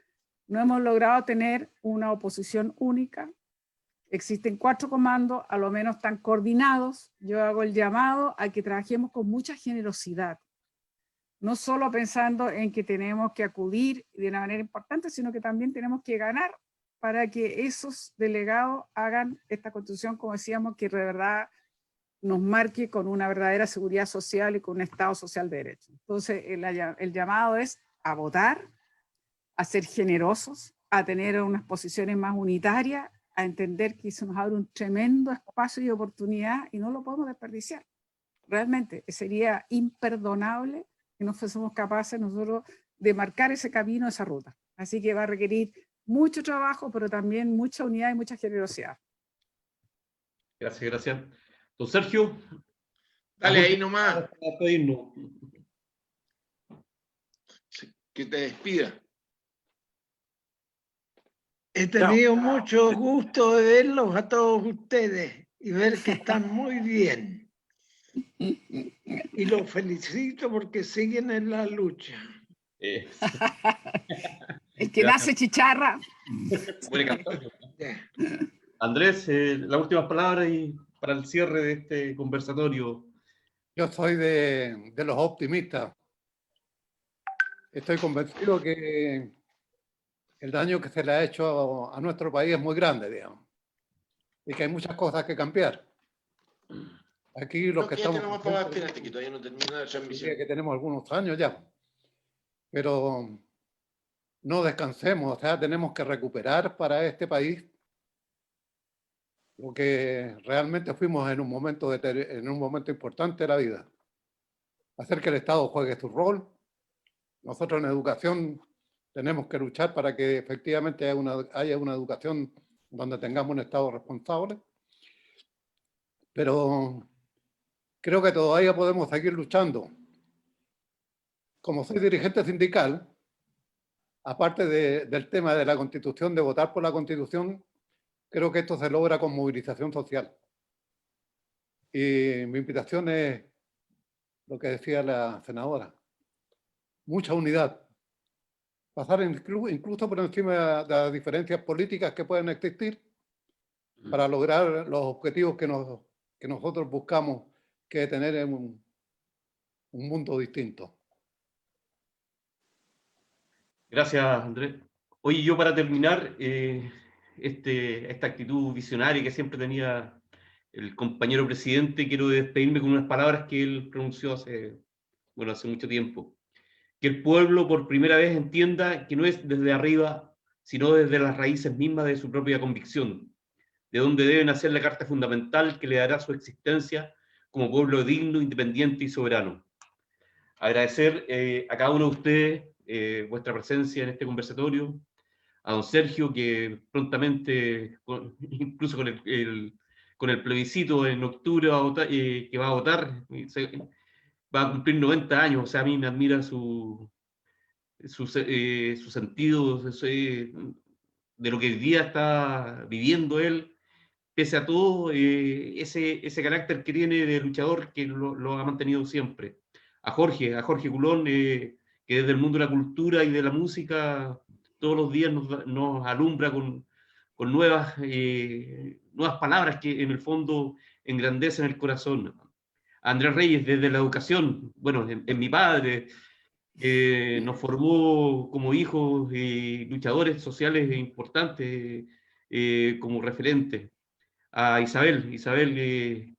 Speaker 6: No hemos logrado tener una oposición única. Existen 4 comandos, a lo menos están coordinados. Yo hago el llamado a que trabajemos con mucha generosidad. No solo pensando en que tenemos que acudir de una manera importante, sino que también tenemos que ganar para que esos delegados hagan esta constitución, como decíamos, que de verdad nos marque con una verdadera seguridad social y con un Estado social de derecho. Entonces, el llamado es a votar, a ser generosos, a tener unas posiciones más unitarias, a entender que eso nos abre un tremendo espacio y oportunidad y no lo podemos desperdiciar. Realmente sería imperdonable que no fuésemos capaces nosotros de marcar ese camino, esa ruta. Así que va a requerir mucho trabajo, pero también mucha unidad y mucha generosidad.
Speaker 3: Gracias, gracias. Don Sergio.
Speaker 8: Dale ahí nomás. Que te despida.
Speaker 9: He tenido mucho gusto de verlos a todos ustedes y ver que están muy bien. Y los felicito porque siguen en la lucha.
Speaker 6: El que nace chicharra.
Speaker 3: Andrés, las últimas palabras y para el cierre de este conversatorio.
Speaker 5: Yo soy de los optimistas. Estoy convencido que el daño que se le ha hecho a nuestro país es muy grande, digamos, y que hay muchas cosas que cambiar. Aquí los que estamos...
Speaker 8: Espérate, que todavía no termina la transmisión.
Speaker 5: Que tenemos algunos años ya, pero no descansemos, o sea, tenemos que recuperar para este país lo que realmente fuimos en un momento importante de la vida. Hacer que el Estado juegue su rol. Nosotros en educación tenemos que luchar para que efectivamente haya una educación donde tengamos un Estado responsable. Pero creo que todavía podemos seguir luchando. Como soy dirigente sindical, aparte del tema de la Constitución, de votar por la Constitución, creo que esto se logra con movilización social. Y mi invitación es lo que decía la senadora. Mucha unidad. Pasar incluso por encima de las diferencias políticas que pueden existir para lograr los objetivos que nosotros buscamos, que es tener un mundo distinto.
Speaker 3: Gracias, Andrés. Oye, yo para terminar, esta actitud visionaria que siempre tenía el compañero presidente, quiero despedirme con unas palabras que él pronunció hace mucho tiempo. Que el pueblo por primera vez entienda que no es desde arriba, sino desde las raíces mismas de su propia convicción, de donde debe nacer la carta fundamental que le dará su existencia como pueblo digno, independiente y soberano. Agradecer a cada uno de ustedes vuestra presencia en este conversatorio, a don Sergio, que prontamente, incluso con el plebiscito en octubre que va a votar, va a cumplir 90 años, o sea, a mí me admira su sentido de lo que hoy día está viviendo él, pese a todo ese carácter que tiene de luchador que lo ha mantenido siempre. A Jorge Culón, que desde el mundo de la cultura y de la música todos los días nos alumbra con nuevas palabras que en el fondo engrandecen el corazón. A Andrés Reyes, desde la educación, bueno, en mi padre, nos formó como hijos luchadores sociales importantes como referentes. A Isabel,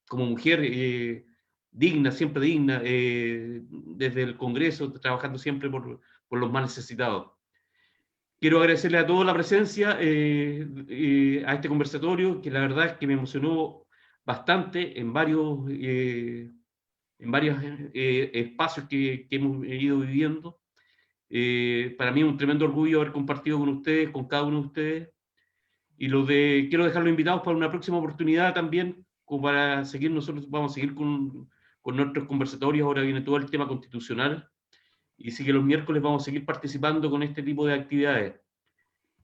Speaker 3: como mujer digna, siempre digna, desde el Congreso, trabajando siempre por los más necesitados. Quiero agradecerle a todos la presencia a este conversatorio, que la verdad es que me emocionó bastante en varios espacios que hemos ido viviendo. Para mí es un tremendo orgullo haber compartido con ustedes, con cada uno de ustedes, y quiero dejarlos invitados para una próxima oportunidad también, como para seguir. Nosotros vamos a seguir con nuestros conversatorios. Ahora viene todo el tema constitucional, y sí que los miércoles vamos a seguir participando con este tipo de actividades.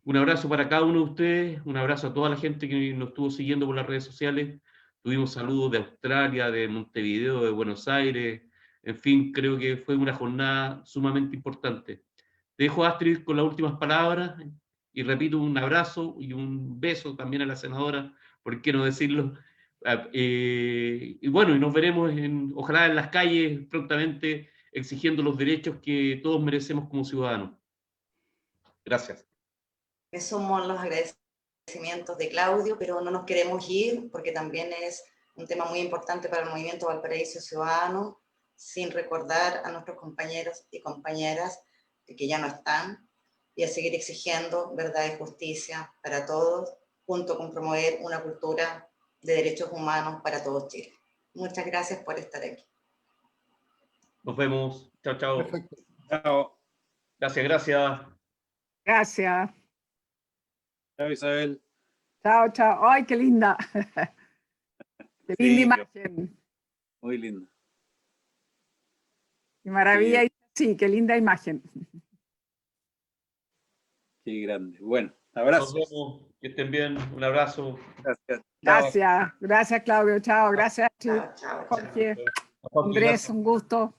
Speaker 3: Un abrazo para cada uno de ustedes, un abrazo a toda la gente que nos estuvo siguiendo por las redes sociales. Tuvimos saludos de Australia, de Montevideo, de Buenos Aires, en fin, creo que fue una jornada sumamente importante. Te dejo, Astrid, con las últimas palabras, y repito, un abrazo y un beso también a la senadora, por qué no decirlo. Y bueno, y nos veremos ojalá en las calles prontamente, exigiendo los derechos que todos merecemos como ciudadanos. Gracias.
Speaker 7: Me sumo a los agradecimientos de Claudio, pero no nos queremos ir porque también es un tema muy importante para el movimiento Valparaíso Ciudadano, sin recordar a nuestros compañeros y compañeras que ya no están, y a seguir exigiendo verdad y justicia para todos, junto con promover una cultura de derechos humanos para todo Chile. Muchas gracias por estar aquí.
Speaker 3: Nos vemos. Chao, chao.
Speaker 5: Perfecto.
Speaker 4: Chao.
Speaker 3: Gracias, gracias.
Speaker 6: Gracias.
Speaker 4: Chao, Isabel.
Speaker 6: Chao, chao. ¡Ay, qué linda! Qué linda
Speaker 4: Sí,
Speaker 6: imagen.
Speaker 4: muy linda.
Speaker 6: Qué maravilla. Sí, qué linda imagen.
Speaker 4: Qué grande. Bueno, abrazo.
Speaker 3: Nos vemos. Que estén bien. Un abrazo.
Speaker 4: Gracias.
Speaker 6: Gracias. Gracias, Claudio. Chao. Gracias,
Speaker 7: Chao, chao, chao.
Speaker 6: Jorge.
Speaker 3: Chao.
Speaker 6: Andrés, un gusto.